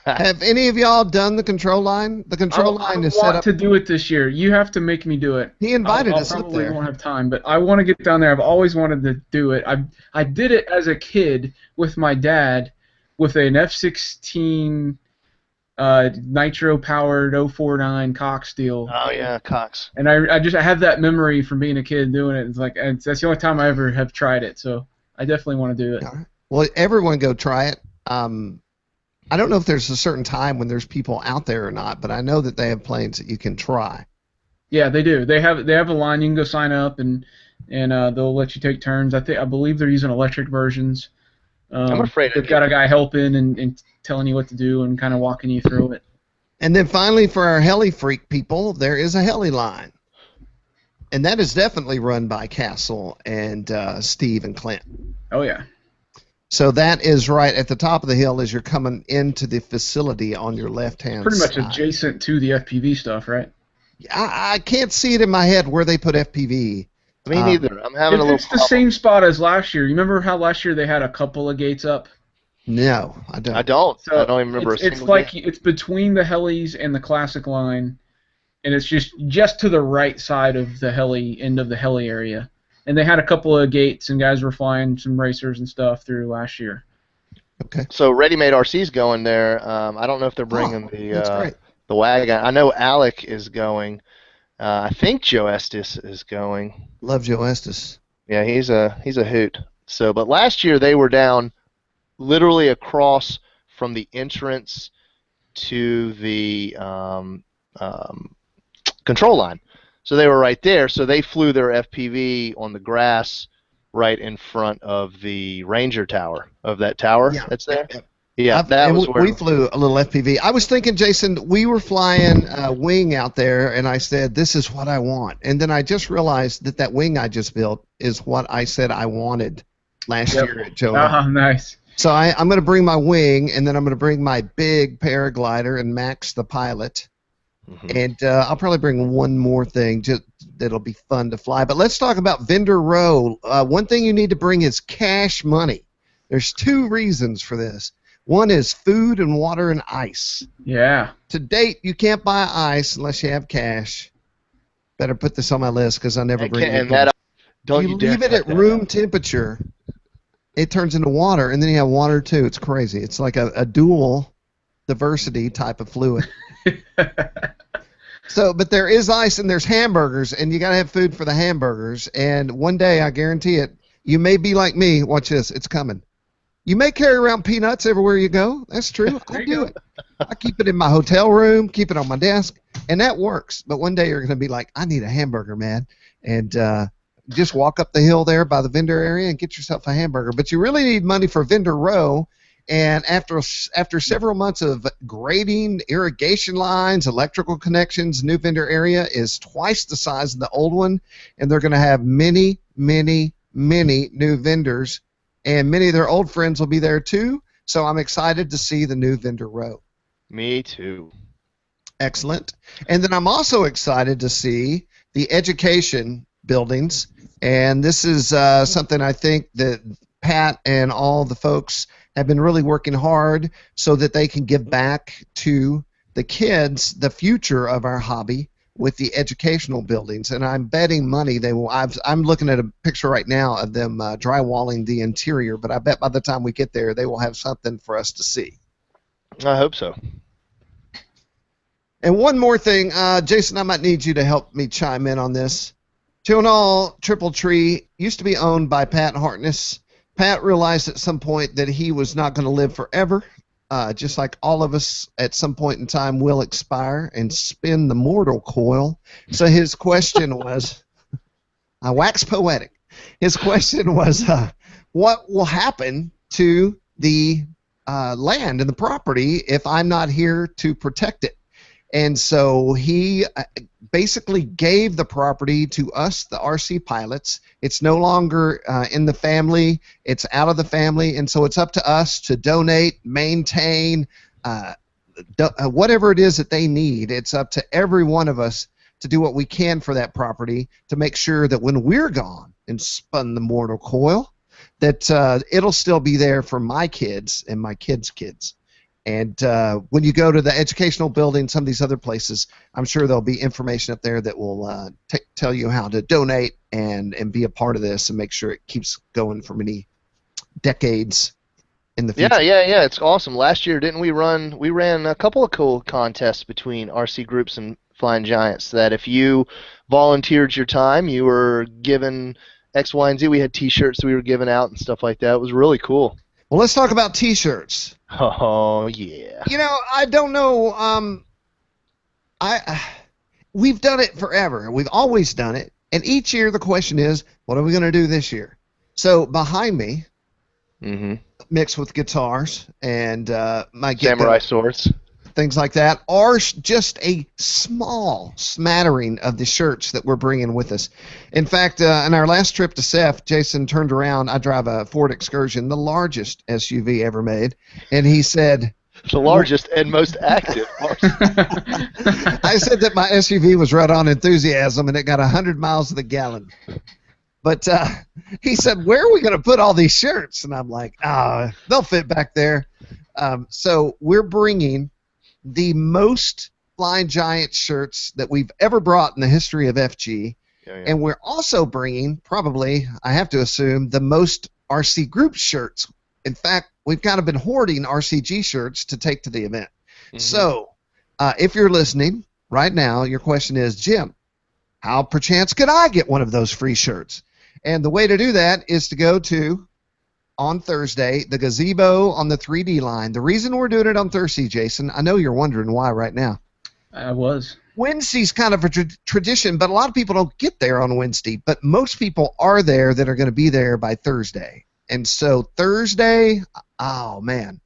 A: Have any of y'all done the control line? The control line is set
C: I want
A: up.
C: to do it this year. You have to make me do it.
A: He invited
C: I'll
A: us up
C: probably
A: there.
C: won't have time, but I want to get down there. I've always wanted to do it. I did it as a kid with my dad with an F-16 nitro-powered 049 Cox deal.
B: Oh yeah, Cox.
C: And I have that memory from being a kid doing it. It's like that's the only time I ever have tried it. So I definitely want to do it.
A: All right. Well, everyone go try it. I don't know if there's a certain time when there's people out there or not, but I know that they have planes that you can try.
C: Yeah, they do. They have a line you can go sign up and they'll let you take turns. I believe they're using electric versions.
B: I'm afraid
C: they've got a guy helping and telling you what to do and kind of walking you through it.
A: And then finally, for our Heli freak people, there is a Heli line, and that is definitely run by Castle and Steve and Clint.
C: Oh yeah.
A: So that is right at the top of the hill as you're coming into the facility on your left-hand
C: Pretty much
A: side.
C: adjacent to the FPV stuff, right?
A: I can't see it in my head where they put FPV.
B: Me neither. I'm having a little.
C: It's the same spot as last year. You remember how last year they had a couple of gates up?
A: No, I don't.
B: I don't.
C: So
B: I don't even remember a single.
C: It's like it's between the Helis and the classic line, and it's just to the right side of the Heli end of the Heli area. And they had a couple of gates, and guys were flying some racers and stuff through last year.
A: Okay.
B: So Ready Made RC's going there. I don't know if they're bringing the wagon. I know Alec is going. I think Joe Estes is going.
A: Love Joe Estes.
B: Yeah, he's a hoot. So, but last year they were down literally across from the entrance to the control line. So they were right there. So they flew their FPV on the grass right in front of the Ranger tower, of that tower that's there. Yeah, that was where
A: we flew a little FPV. I was thinking, Jason, we were flying a wing out there, and I said, this is what I want. And then I just realized that wing I just built is what I said I wanted last year at Joe.
C: Oh, nice.
A: So I'm going to bring my wing, and then I'm going to bring my big paraglider and Max the pilot. Mm-hmm. And I'll probably bring one more thing just that'll be fun to fly. But let's talk about vendor row. One thing you need to bring is cash money. There's two reasons for this. One is food and water and ice.
C: Yeah.
A: To date, you can't buy ice unless you have cash. Better put this on my list because I never bring it.
B: Don't
A: you leave it at room temperature, it turns into water, and then you have water too. It's crazy. It's like a dual diversity type of fluid. So, but there is ice and there's hamburgers, and you got to have food for the hamburgers. And one day, I guarantee it, you may be like me. Watch this. It's coming. You may carry around peanuts everywhere you go. That's true. I do it. I keep it in my hotel room, keep it on my desk, and that works. But one day you're going to be like, I need a hamburger, man. And just walk up the hill there by the vendor area and get yourself a hamburger. But you really need money for vendor row. And after several months of grading, irrigation lines, electrical connections, new vendor area is twice the size of the old one. And they're going to have many, many, many new vendors. And many of their old friends will be there too. So I'm excited to see the new vendor row.
B: Me too.
A: Excellent. And then I'm also excited to see the education buildings. And this is something I think that Pat and all the folks have been really working hard so that they can give back to the kids the future of our hobby with the educational buildings. And I'm betting money they will. I'm looking at a picture right now of them drywalling the interior, but I bet by the time we get there, they will have something for us to see.
B: I hope so.
A: And one more thing, Jason, I might need you to help me chime in on this. Joe Nall Triple Tree used to be owned by Pat Hartness. Pat realized at some point that he was not going to live forever, just like all of us at some point in time will expire and spin the mortal coil. So his question was, I wax poetic. His question was, what will happen to the land and the property if I'm not here to protect it? And so he basically gave the property to us, the RC pilots. It's no longer in the family. It's out of the family. And so it's up to us to donate, maintain, whatever it is that they need. It's up to every one of us to do what we can for that property to make sure that when we're gone and spun the mortal coil, that it'll still be there for my kids and my kids' kids. And when you go to the educational building, some of these other places, I'm sure there'll be information up there that will tell you how to donate and be a part of this and make sure it keeps going for many decades in the future.
B: Yeah. It's awesome. Last year, didn't we run? We ran a couple of cool contests between RC groups and Flying Giants. That if you volunteered your time, you were given X, Y, and Z. We had T-shirts we were giving out and stuff like that. It was really cool.
A: Well, let's talk about T-shirts.
B: Oh yeah.
A: You know, I don't know. We've done it forever. We've always done it, and each year the question is, what are we going to do this year? So behind me, mixed with guitars and my
B: samurai swords,
A: things like that, are just a small smattering of the shirts that we're bringing with us. In fact, in our last trip to Seth, Jason turned around. I drive a Ford Excursion, the largest SUV ever made, and he said,
B: the largest and most active.
A: I said that my SUV was right on enthusiasm, and it got 100 miles to the gallon. But he said, where are we going to put all these shirts? And I'm like, they'll fit back there. So we're bringing the most Flying Giant shirts that we've ever brought in the history of FG. And we're also bringing, probably, I have to assume, the most RC group shirts. In fact, we've kind of been hoarding RCG shirts to take to the event. So if you're listening right now, your question is, Jim, how perchance could I get one of those free shirts? And the way to do that is to go to, on Thursday, the gazebo on the 3D line. The reason we're doing it on Thursday, Jason, I know you're wondering why right now.
C: I was.
A: Wednesday's kind of a tradition, but a lot of people don't get there on Wednesday. But most people are there that are going to be there by Thursday. And so Thursday, oh, man.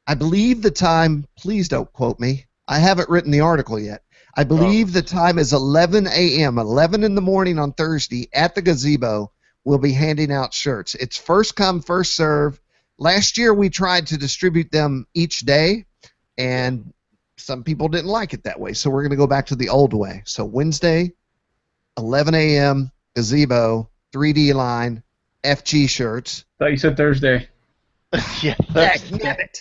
A: I believe the time, please don't quote me. I haven't written the article yet. I believe the time is 11 a.m., 11 in the morning on Thursday at the gazebo. We'll be handing out shirts. It's first come, first serve. Last year we tried to distribute them each day, and some people didn't like it that way, so we're going to go back to the old way. So Wednesday, 11 a.m., gazebo, 3D line, FG shirts.
C: Thought you said Thursday.
B: Yeah,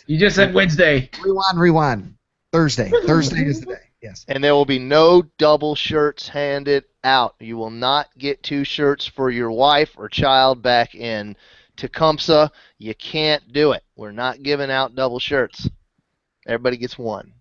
C: you just said Wednesday.
A: Rewind. Thursday. Thursday is the day. Yes.
B: And there will be no double shirts handed out. You will not get 2 shirts for your wife or child back in Tecumseh. You can't do it. We're not giving out double shirts. Everybody gets 1.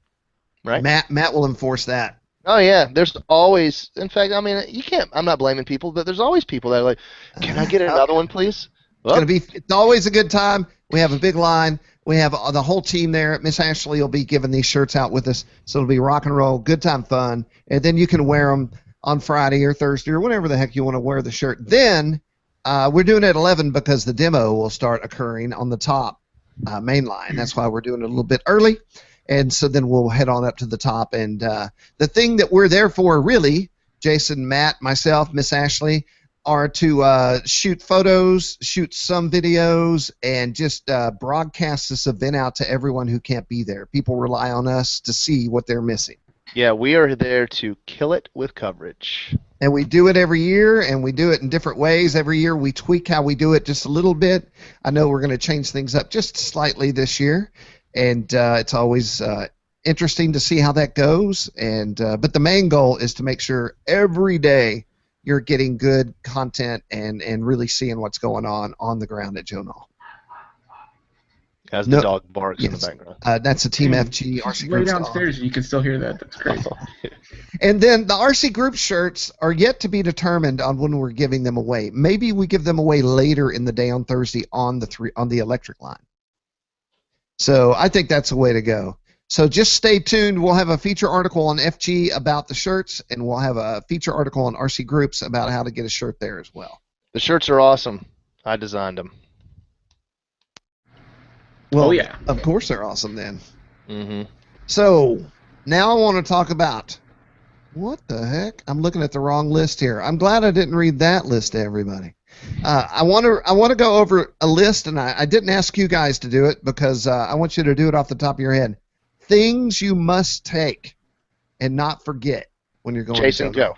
B: Right?
A: Matt will enforce that.
B: Oh yeah, there's always. In fact, I mean, you can't. I'm not blaming people, but there's always people that are like, "Can I get another one, please?" Well,
A: it's always a good time. We have a big line. We have the whole team there. Miss Ashley will be giving these shirts out with us, so it'll be rock and roll, good time, fun, and then you can wear them on Friday or Thursday or whenever the heck you want to wear the shirt. Then we're doing it at 11 because the demo will start occurring on the top main line. That's why we're doing it a little bit early. And so then we'll head on up to the top. And the thing that we're there for, really, Jason, Matt, myself, Miss Ashley, are to shoot photos, shoot some videos, and just broadcast this event out to everyone who can't be there. People rely on us to see what they're missing.
B: Yeah, we are there to kill it with coverage.
A: And we do it every year, and we do it in different ways. Every year we tweak how we do it just a little bit. I know we're going to change things up just slightly this year. And it's always interesting to see how that goes. And but the main goal is to make sure every day you're getting good content and really seeing what's going on the ground at Joe Nall.
B: As the dog barks in the background.
A: That's a Team FG RC group.
C: Way downstairs, you can still hear that. That's great.
A: And then the RC group shirts are yet to be determined on when we're giving them away. Maybe we give them away later in the day on Thursday on the electric line. So I think that's the way to go. So just stay tuned. We'll have a feature article on FG about the shirts, and we'll have a feature article on RC Groups about how to get a shirt there as well.
B: The shirts are awesome. I designed them.
A: Well, yeah. Of course they're awesome then.
B: Mm-hmm.
A: So Now I want to talk about what the heck? I'm looking at the wrong list here. I'm glad I didn't read that list to everybody. I want to go over a list, and I didn't ask you guys to do it because I want you to do it off the top of your head. Things you must take and not forget when you're going
B: Jason,
A: to Joe Nall.
B: go.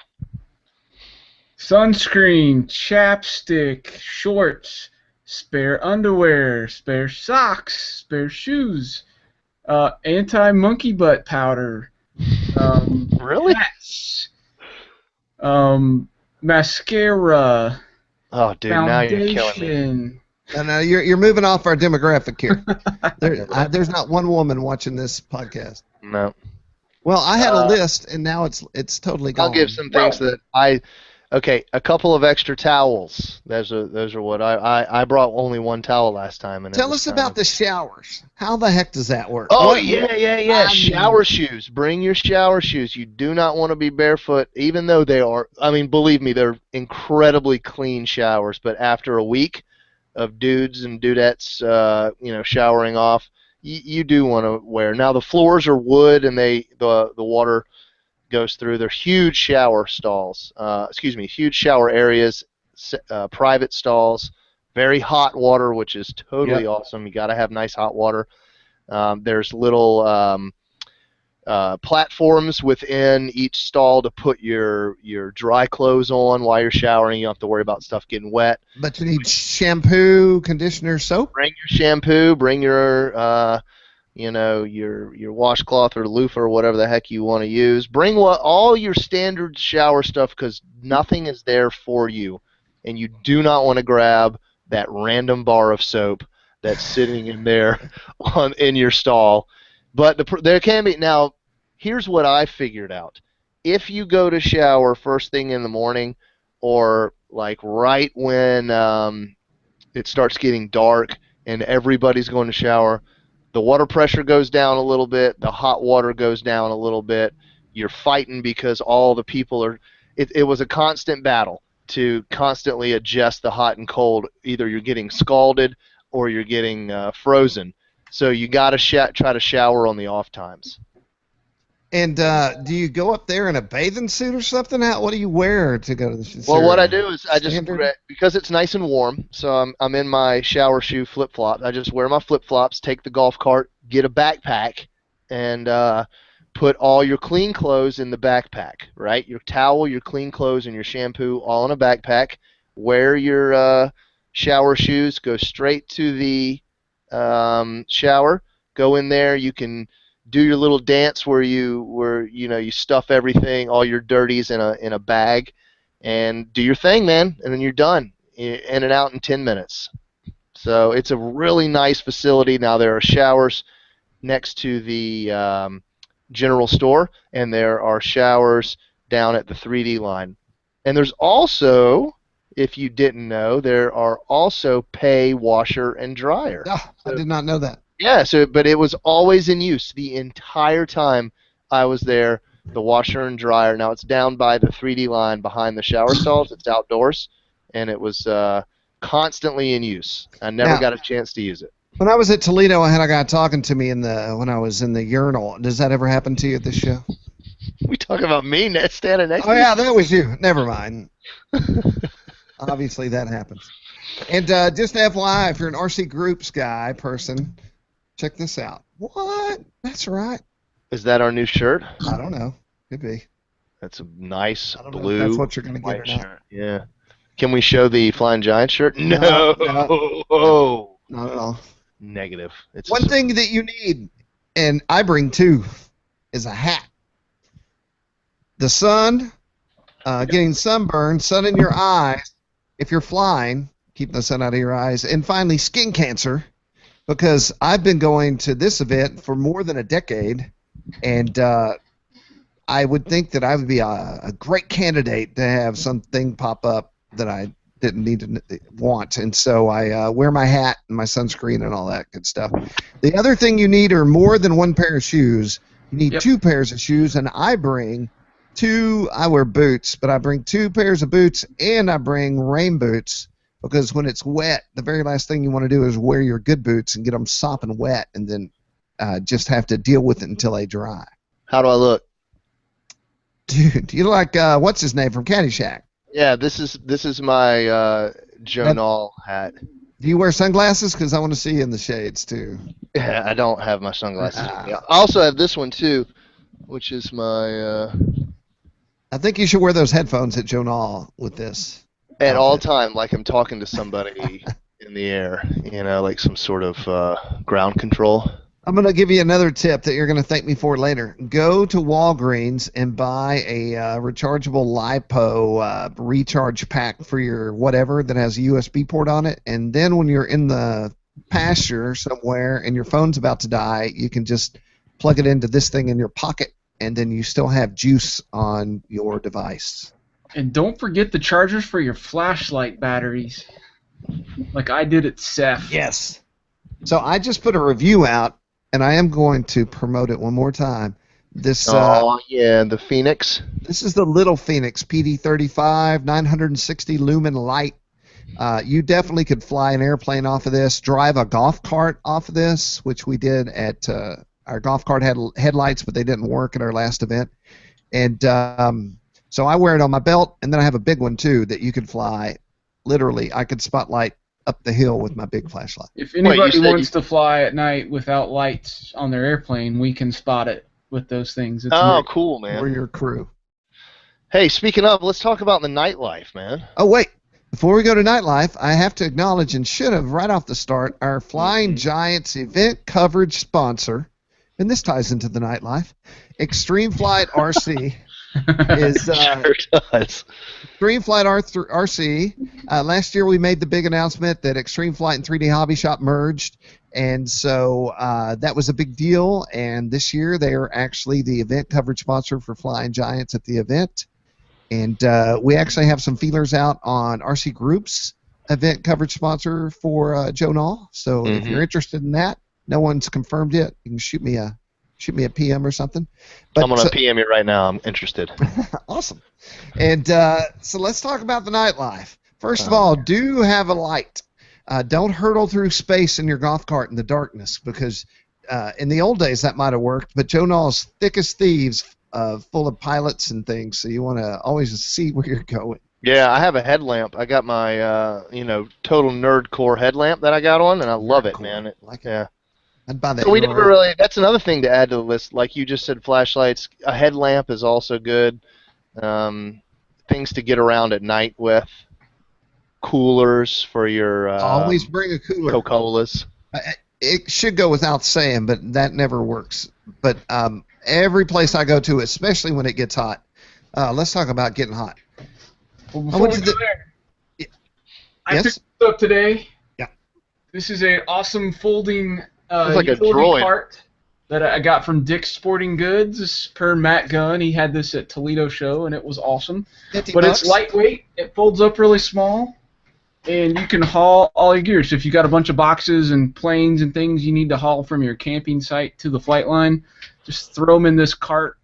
C: Sunscreen, chapstick, shorts, spare underwear, spare socks, spare shoes, anti-monkey butt powder,
B: Really?
C: hats, mascara,
B: Oh, dude, now you're killing me.
C: foundation.
A: No, you're moving off our demographic here. There's not one woman watching this podcast.
B: No.
A: Well, I had a list, and now it's totally gone.
B: I'll give some things that Okay, a couple of extra towels. Those are what I brought only one towel last time. And
A: Tell us about the showers. How the heck does that work?
B: Oh, yeah. Shower shoes. Bring your shower shoes. You do not want to be barefoot, even though they are, I mean, believe me, they're incredibly clean showers. But after a week of dudes and dudettes, showering off, you do want to wear. Now, the floors are wood, and the water goes through. They're huge shower stalls. Huge shower areas, private stalls, very hot water, which is totally awesome. You got to have nice hot water. There's little platforms within each stall to put your dry clothes on while you're showering. You don't have to worry about stuff getting wet.
A: But you need shampoo, conditioner, soap?
B: Bring your shampoo, bring your your washcloth or loofah or whatever the heck you want to use. Bring all your standard shower stuff because nothing is there for you. And you do not want to grab that random bar of soap that's sitting in there in your stall. But there can be. Now, here's what I figured out. If you go to shower first thing in the morning or like right when it starts getting dark and everybody's going to shower, the water pressure goes down a little bit, the hot water goes down a little bit, you're fighting because all the people are, it was a constant battle to constantly adjust the hot and cold. Either you're getting scalded or you're getting frozen. So you got to try to shower on the off times.
A: And do you go up there in a bathing suit or something? What do you wear to go to the
B: Well, what I do is because it's nice and warm, so I'm in my shower shoe flip-flop. I just wear my flip-flops, take the golf cart, get a backpack, and put all your clean clothes in the backpack, right? Your towel, your clean clothes, and your shampoo all in a backpack. Wear your shower shoes, go straight to the shower, go in there. You can do your little dance where you stuff everything, all your dirties in a bag, and do your thing, man, and then you're done, in and out in 10 minutes. So it's a really nice facility. Now there are showers next to the general store, and there are showers down at the 3D line. And there's also, if you didn't know, there are also pay washer and dryer.
A: Oh, I did not know that.
B: Yeah, but it was always in use the entire time I was there, the washer and dryer. Now it's down by the 3D line behind the shower stalls. It's outdoors, and it was constantly in use. I never got a chance to use it.
A: When I was at Toledo, I had a guy talking to me when I was in the urinal. Does that ever happen to you at this show?
B: We talk about me standing next to you?
A: Oh, yeah, that was you. Never mind. Obviously, that happens. And just FYI, if you're an RC Groups person, check this out. What? That's right.
B: Is that our new shirt?
A: I don't know. Could be.
B: That's a nice blue.
A: That's what you're going to get or not.
B: Shirt. Yeah. Can we show the Flying Giant shirt? No.
A: Not at all.
B: Negative. It's
A: one thing that you need, and I bring two, is a hat. The sun, getting sunburned, sun in your eyes. If you're flying, keep the sun out of your eyes. And finally, skin cancer. Because I've been going to this event for more than a decade, and I would think that I would be a great candidate to have something pop up that I didn't need to want. And so I wear my hat and my sunscreen and all that good stuff. The other thing you need are more than one pair of shoes. You need two pairs of shoes, and I bring two. I wear boots, but I bring 2 pairs of boots, and I bring rain boots. Because when it's wet, the very last thing you want to do is wear your good boots and get them sopping wet and then just have to deal with it until they dry.
B: How do I look?
A: Dude, you like what's his name from Caddyshack?
B: Yeah, this is my Joe Nall hat.
A: Do you wear sunglasses? Because I want to see you in the shades too.
B: Yeah, I don't have my sunglasses with me. I also have this one too, which is my
A: I think you should wear those headphones at Joe Nall with this.
B: at all time, like I'm talking to somebody in the air, like some sort of ground control.
A: I'm going to give you another tip that you're going to thank me for later. Go to Walgreens and buy a rechargeable LiPo recharge pack for your whatever that has a USB port on it. And then when you're in the pasture somewhere and your phone's about to die, you can just plug it into this thing in your pocket, and then you still have juice on your device.
C: And don't forget the chargers for your flashlight batteries, like I did at Ceph.
A: Yes. So I just put a review out, and I am going to promote it one more time. This.
B: Yeah, the Phoenix.
A: This is the little Phoenix PD35 960 lumen light. You definitely could fly an airplane off of this, drive a golf cart off of this, which we did at our golf cart had headlights, but they didn't work at our last event. And so I wear it on my belt, and then I have a big one too that you could fly. Literally, I could spotlight up the hill with my big flashlight.
C: If anybody wants to fly at night without lights on their airplane, we can spot it with those things. It's
B: cool, man.
A: We're your crew.
B: Hey, speaking of, let's talk about the nightlife, man.
A: Oh, wait. Before we go to nightlife, I have to acknowledge, and should have right off the start, our Flying Giants event coverage sponsor, and this ties into the nightlife, Extreme Flight RC.
B: Sure does.
A: Extreme Flight RC. Last year we made the big announcement that Extreme Flight and 3D Hobby Shop merged, and so that was a big deal. And this year they are actually the event coverage sponsor for Flying Giants at the event. And we actually have some feelers out on RC Group's event coverage sponsor for Joe Nall. So if you're interested in that, no one's confirmed yet. You can shoot me a PM or something. But,
B: I'm gonna PM you right now. I'm interested.
A: Awesome. And so let's talk about the nightlife. First of all, do have a light. Don't hurtle through space in your golf cart in the darkness, because in the old days that might have worked, but Joe Nall's thick as thieves, full of pilots and things, so you want to always see where you're going.
B: Yeah, I have a headlamp. I got my total nerd core headlamp that I got on, and I love it, man. Yeah.
A: I'd buy that.
B: So we never really. That's another thing to add to the list. Like you just said, flashlights. A headlamp is also good. Things to get around at night with. Coolers for your.
A: Always bring a cooler.
B: Coca-Colas.
A: It should go without saying, but that never works. But every place I go to, especially when it gets hot, let's talk about getting hot.
C: Well, before we go there, I picked this up today.
A: Yeah.
C: This is an awesome folding
B: it's like a
C: utility
B: droid
C: cart that I got from Dick's Sporting Goods per Matt Gunn. He had this at Toledo show, and it was awesome. But it's lightweight. It folds up really small, and you can haul all your gear. So if you got a bunch of boxes and planes and things you need to haul from your camping site to the flight line, just throw them in this cart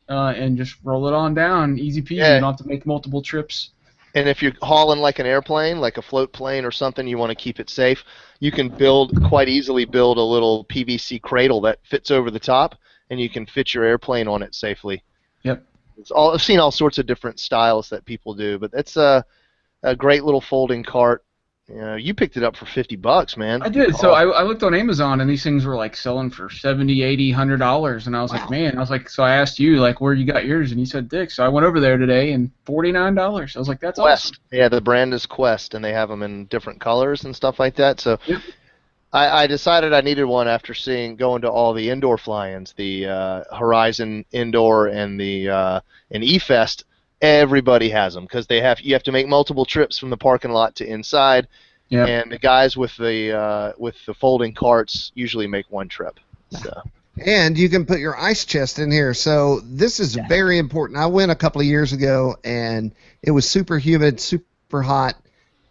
C: and just roll it on down. Easy peasy.
B: Yeah.
C: You don't have to make multiple trips.
B: And if you're hauling like an airplane, like a float plane or something, you want to keep it safe, you can quite easily build a little PVC cradle that fits over the top, and you can fit your airplane on it safely.
C: Yep.
B: I've seen all sorts of different styles that people do, but it's a great little folding cart. You picked it up for $50, man.
C: I did. So I looked on Amazon, and these things were like selling for $70, $80, $100, and I was like, man. So I asked you like where you got yours, and you said Dick. So I went over there today, and $49. I was like, that's
B: Quest.
C: awesome.
B: Yeah, the brand is Quest, and they have them in different colors and stuff like that. So
C: Yep.
B: I decided I needed one after going to all the indoor fly-ins, the Horizon Indoor and the and E-Fest. Everybody has them because you have to make multiple trips from the parking lot to inside, and the guys with the folding carts usually make one trip. So.
A: And you can put your ice chest in here. So this is very important. I went a couple of years ago, and it was super humid, super hot,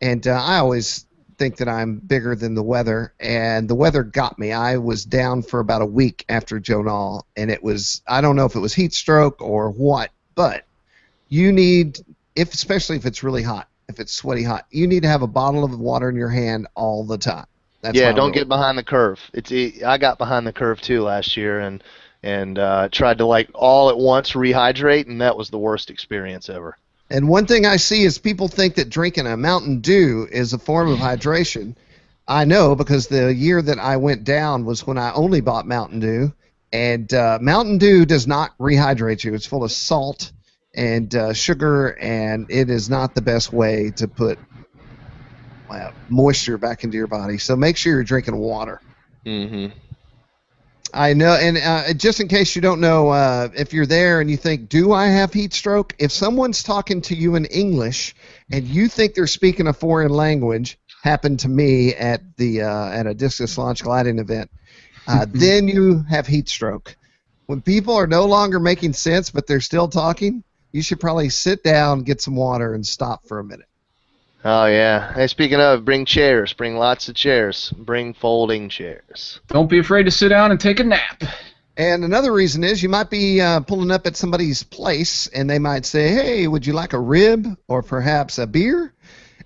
A: and I always think that I'm bigger than the weather, and the weather got me. I was down for about a week after Joe Nall, and I don't know if it was heat stroke or what, but you need, especially if it's really hot, if it's sweaty hot, you need to have a bottle of water in your hand all the time.
B: Don't get behind the curve. I got behind the curve too last year, and and tried to like all at once rehydrate, and that was the worst experience ever.
A: And one thing I see is people think that drinking a Mountain Dew is a form of hydration. I know because the year that I went down was when I only bought Mountain Dew, and Mountain Dew does not rehydrate you. It's full of salt and sugar, and it is not the best way to put moisture back into your body. So make sure you're drinking water.
B: Mm-hmm.
A: I know, and just in case you don't know, if you're there and you think, do I have heat stroke? If someone's talking to you in English and you think they're speaking a foreign language, happened to me at a discus launch gliding event, then you have heat stroke. When people are no longer making sense but they're still talking, you should probably sit down, get some water, and stop for a minute.
B: Oh, yeah. Hey, speaking of, bring chairs. Bring lots of chairs. Bring folding chairs.
C: Don't be afraid to sit down and take a nap.
A: And another reason is you might be pulling up at somebody's place, and they might say, hey, would you like a rib or perhaps a beer?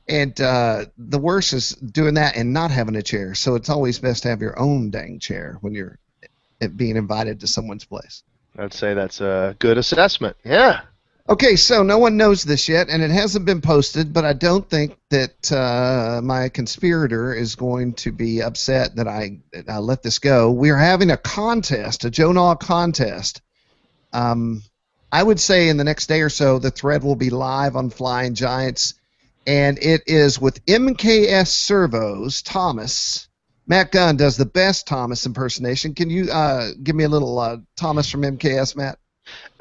A: And the worst is doing that and not having a chair. So it's always best to have your own dang chair when you're being invited to someone's place.
B: I'd say that's a good assessment. Yeah.
A: Okay, so no one knows this yet, and it hasn't been posted, but I don't think that my conspirator is going to be upset that I let this go. We're having a contest, a Joe Nall contest. I would say in the next day or so the thread will be live on Flying Giants, and it is with MKS servos. Thomas. Matt Gunn does the best Thomas impersonation. Can you give me a little Thomas from MKS, Matt?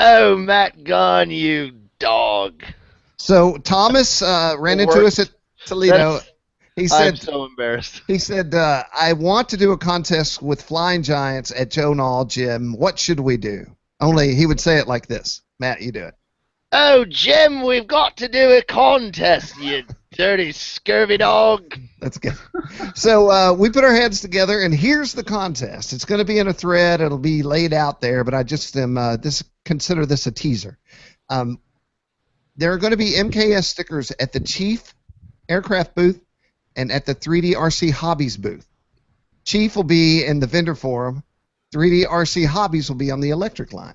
B: Oh, Matt Gunn, you dog.
A: So Thomas ran into us at Toledo. He said,
B: I'm so embarrassed.
A: He said, I want to do a contest with Flying Giants at Joe Nall Gym. What should we do? Only he would say it like this. Matt, you do it.
B: Oh, Jim, we've got to do a contest, you dirty, scurvy dog.
A: That's good. So we put our heads together, and here's the contest. It's going to be in a thread. It'll be laid out there, but I just am consider this a teaser. There are going to be MKS stickers at the Chief Aircraft booth and at the 3D RC Hobbies booth. Chief will be in the vendor forum. 3D RC Hobbies will be on the electric line.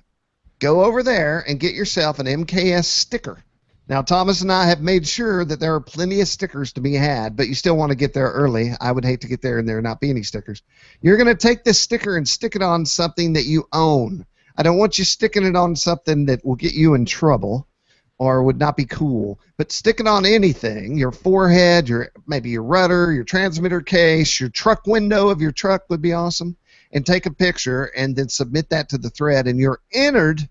A: Go over there and get yourself an MKS sticker. Now, Thomas and I have made sure that there are plenty of stickers to be had, but you still want to get there early. I would hate to get there and there not be any stickers. You're going to take this sticker and stick it on something that you own. I don't want you sticking it on something that will get you in trouble or would not be cool, but stick it on anything. Your forehead, maybe your rudder, your transmitter case, your truck window of your truck would be awesome. And take a picture and then submit that to the thread, and you're entered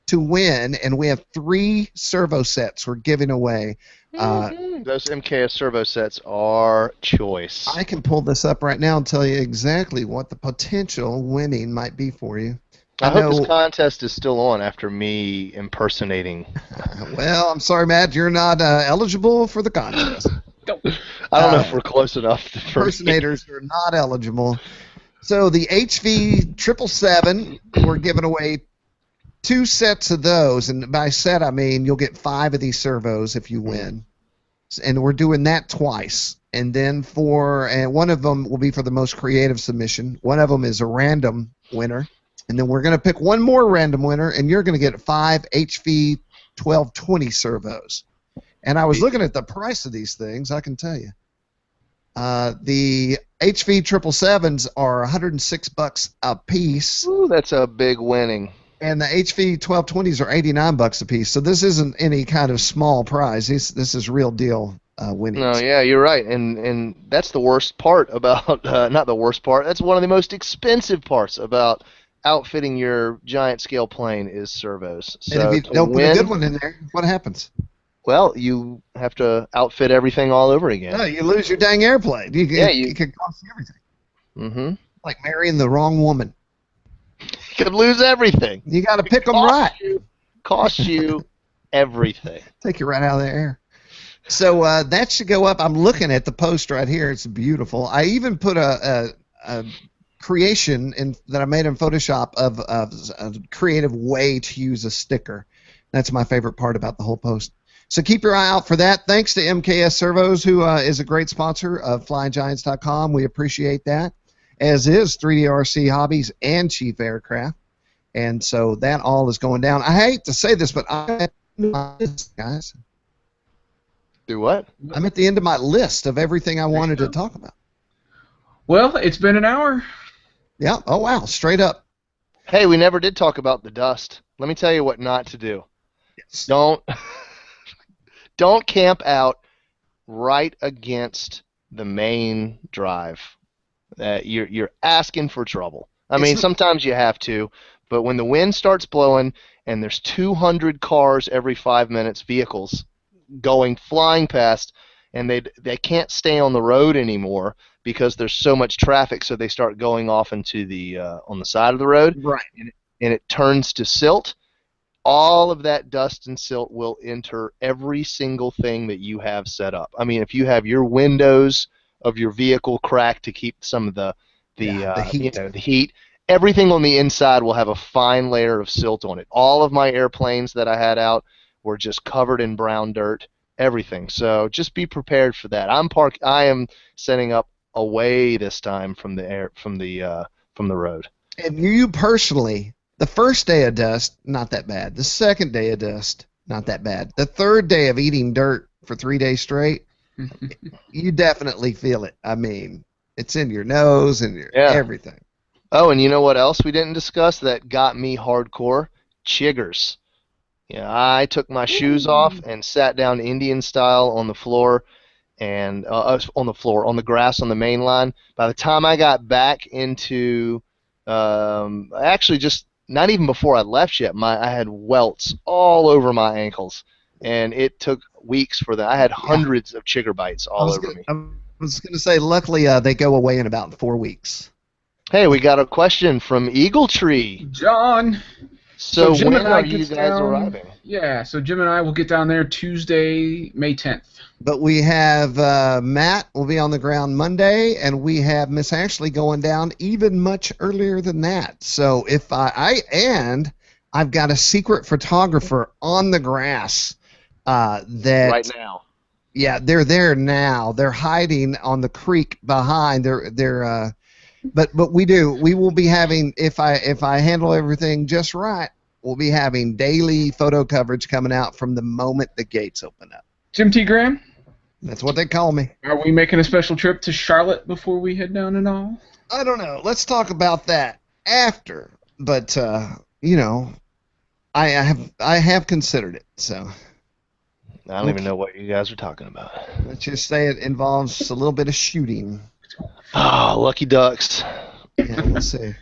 A: to win. And we have 3 servo sets we're giving away.
B: Those MKS servo sets are choice.
A: I can pull this up right now and tell you exactly what the potential winning might be for you.
B: I hope this contest is still on after me impersonating.
A: Well, I'm sorry, Matt. You're not eligible for the contest.
B: I don't know if we're close enough.
A: Impersonators are not eligible. So the HV 777, we're giving away 2 sets of those, and by set I mean you'll get 5 of these servos if you win. And we're doing that twice. And then one of them will be for the most creative submission. One of them is a random winner. And then we're going to pick one more random winner, and you're going to get 5 HV 1220 servos. And I was looking at the price of these things, I can tell you. The HV 777s are $106 a piece.
B: Ooh, that's a big winning.
A: And the HV 1220s are $89 a piece. So this isn't any kind of small prize. This is real deal winnings.
B: No, yeah, you're right. And that's the worst part about not the worst part. That's one of the most expensive parts about outfitting your giant scale plane is servos. So
A: and if you don't put a good one in there, what happens?
B: Well, you have to outfit everything all over again.
A: No, you lose your dang airplane. It could cost you everything.
B: Mm-hmm.
A: Like marrying the wrong woman.
B: You could lose everything.
A: You got to pick them right.
B: Cost you everything.
A: Take you right out of the air. So that should go up. I'm looking at the post right here. It's beautiful. I even put a creation that I made in Photoshop of a creative way to use a sticker. That's my favorite part about the whole post. So keep your eye out for that. Thanks to MKS Servos, who is a great sponsor of FlyingGiants.com. We appreciate that, as is 3D RC Hobbies and Chief Aircraft. And so that all is going down. I hate to say this, but I'm at the end of my list, guys.
B: Do what?
A: I'm at the end of my list of everything I wanted to talk about.
C: Well, it's been an hour.
A: Yeah. Oh, wow. Straight up.
B: Hey, we never did talk about the dust. Let me tell you what not to do.
A: Yes.
B: Don't camp out right against the main drive. You're asking for trouble. I mean, sometimes you have to, but when the wind starts blowing and there's 200 cars every 5 minutes, vehicles going flying past, and they can't stay on the road anymore because there's so much traffic, so they start going off into the on the side of the road,
A: Right.
B: and it turns to silt. All of that dust and silt will enter every single thing that you have set up. I mean, if you have your windows of your vehicle cracked to keep some of the
A: heat.
B: the heat, everything on the inside will have a fine layer of silt on it. All of my airplanes that I had out were just covered in brown dirt, everything. So just be prepared for that. I am setting up away this time from the road.
A: And you personally, the first day of dust, not that bad. The second day of dust, not that bad. The third day of eating dirt for 3 days straight, you definitely feel it. I mean, it's in your nose and your everything.
B: Oh, and you know what else we didn't discuss that got me hardcore? Chiggers. Yeah, I took my shoes off and sat down Indian style on the floor, and on the grass on the main line. By the time I got back into, actually just not even before I left yet, I had welts all over my ankles, and it took weeks for that. I had hundreds of chigger bites all over me.
A: I was going to say, luckily they go away in about 4 weeks.
B: Hey, we got a question from Eagle Tree.
C: John.
B: So
C: Jim
B: when
C: and I
B: are you guys arriving?
C: Yeah, so Jim and I will get down there Tuesday, May 10th.
A: But we have Matt will be on the ground Monday, and we have Miss Ashley going down even much earlier than that. So if I've got a secret photographer on the grass that
B: right now.
A: Yeah, they're there now. They're hiding on the creek behind. But we will be having, if I handle everything just right, we'll be having daily photo coverage coming out from the moment the gates open up.
C: Jim T. Graham?
A: That's what they call me.
C: Are we making a special trip to Charlotte before we head down and all?
A: I don't know. Let's talk about that after. But you know, I have considered it. So
B: I don't even know what you guys are talking about.
A: Let's just say it involves a little bit of shooting.
B: Oh, lucky ducks.
A: Yeah, we'll see.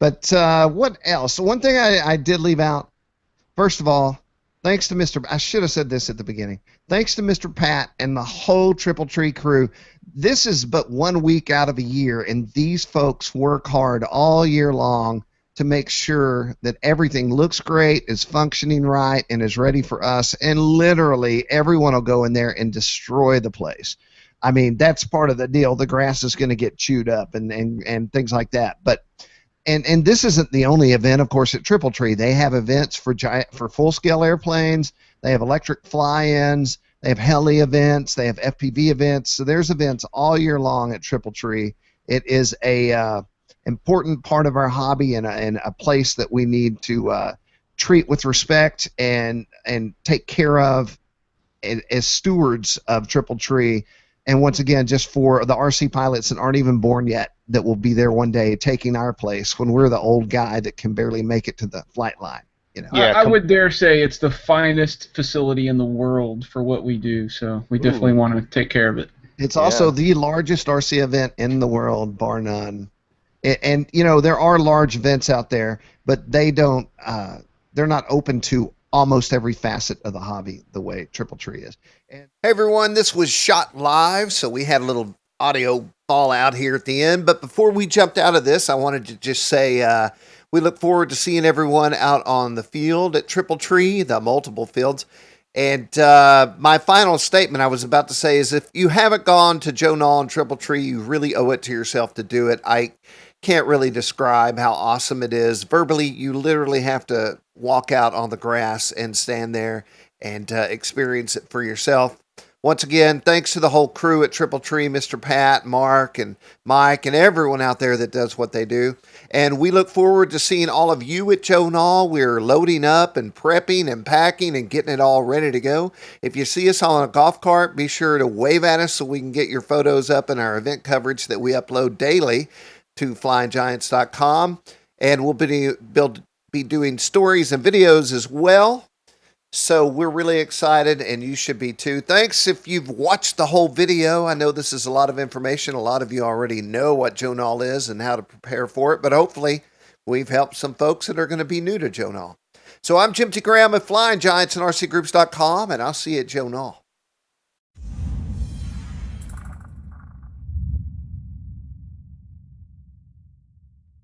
A: But what else? One thing I did leave out, first of all, thanks to Mr. I should have said this at the beginning. Thanks to Mr. Pat and the whole Triple Tree crew. This is but 1 week out of a year, and these folks work hard all year long to make sure that everything looks great, is functioning right, and is ready for us. And literally, everyone will go in there and destroy the place. I mean, that's part of the deal. The grass is going to get chewed up and things like that. But and this isn't the only event, of course, at Triple Tree. They have events for full-scale airplanes. They have electric fly-ins. They have heli events. They have FPV events. So there's events all year long at Triple Tree. It is a important part of our hobby and a place that we need to treat with respect and take care of as stewards of Triple Tree. And once again, just for the RC pilots that aren't even born yet, that will be there one day taking our place when we're the old guy that can barely make it to the flight line. You know.
C: Yeah, I would dare say it's the finest facility in the world for what we do, so we definitely want to take care of it.
A: It's also the largest RC event in the world, bar none. And you know, there are large events out there, but they're not open to almost every facet of the hobby the way Triple Tree is. And hey everyone, this was shot live, so we had a little audio fallout here at the end. But before we jumped out of this, I wanted to just say we look forward to seeing everyone out on the field at Triple Tree, the multiple fields. And my final statement I was about to say is if you haven't gone to Joe Nall and Triple Tree, you really owe it to yourself to do it. I can't really describe how awesome it is. Verbally, you literally have to walk out on the grass and stand there and experience it for yourself. Once again, thanks to the whole crew at Triple Tree, Mr. Pat, Mark, and Mike, and everyone out there that does what they do. And we look forward to seeing all of you at Joe Nall. We're loading up and prepping and packing and getting it all ready to go. If you see us on a golf cart, be sure to wave at us so we can get your photos up in our event coverage that we upload daily to flyinggiants.com. And we'll be doing stories and videos as well. So we're really excited, and you should be too. Thanks if you've watched the whole video. I know this is a lot of information. A lot of you already know what Joe Nall is and how to prepare for it, but hopefully we've helped some folks that are going to be new to Joe Nall. So I'm Jim T. Graham of Flying Giants and RCGroups.com, and I'll see you at Joe Nall.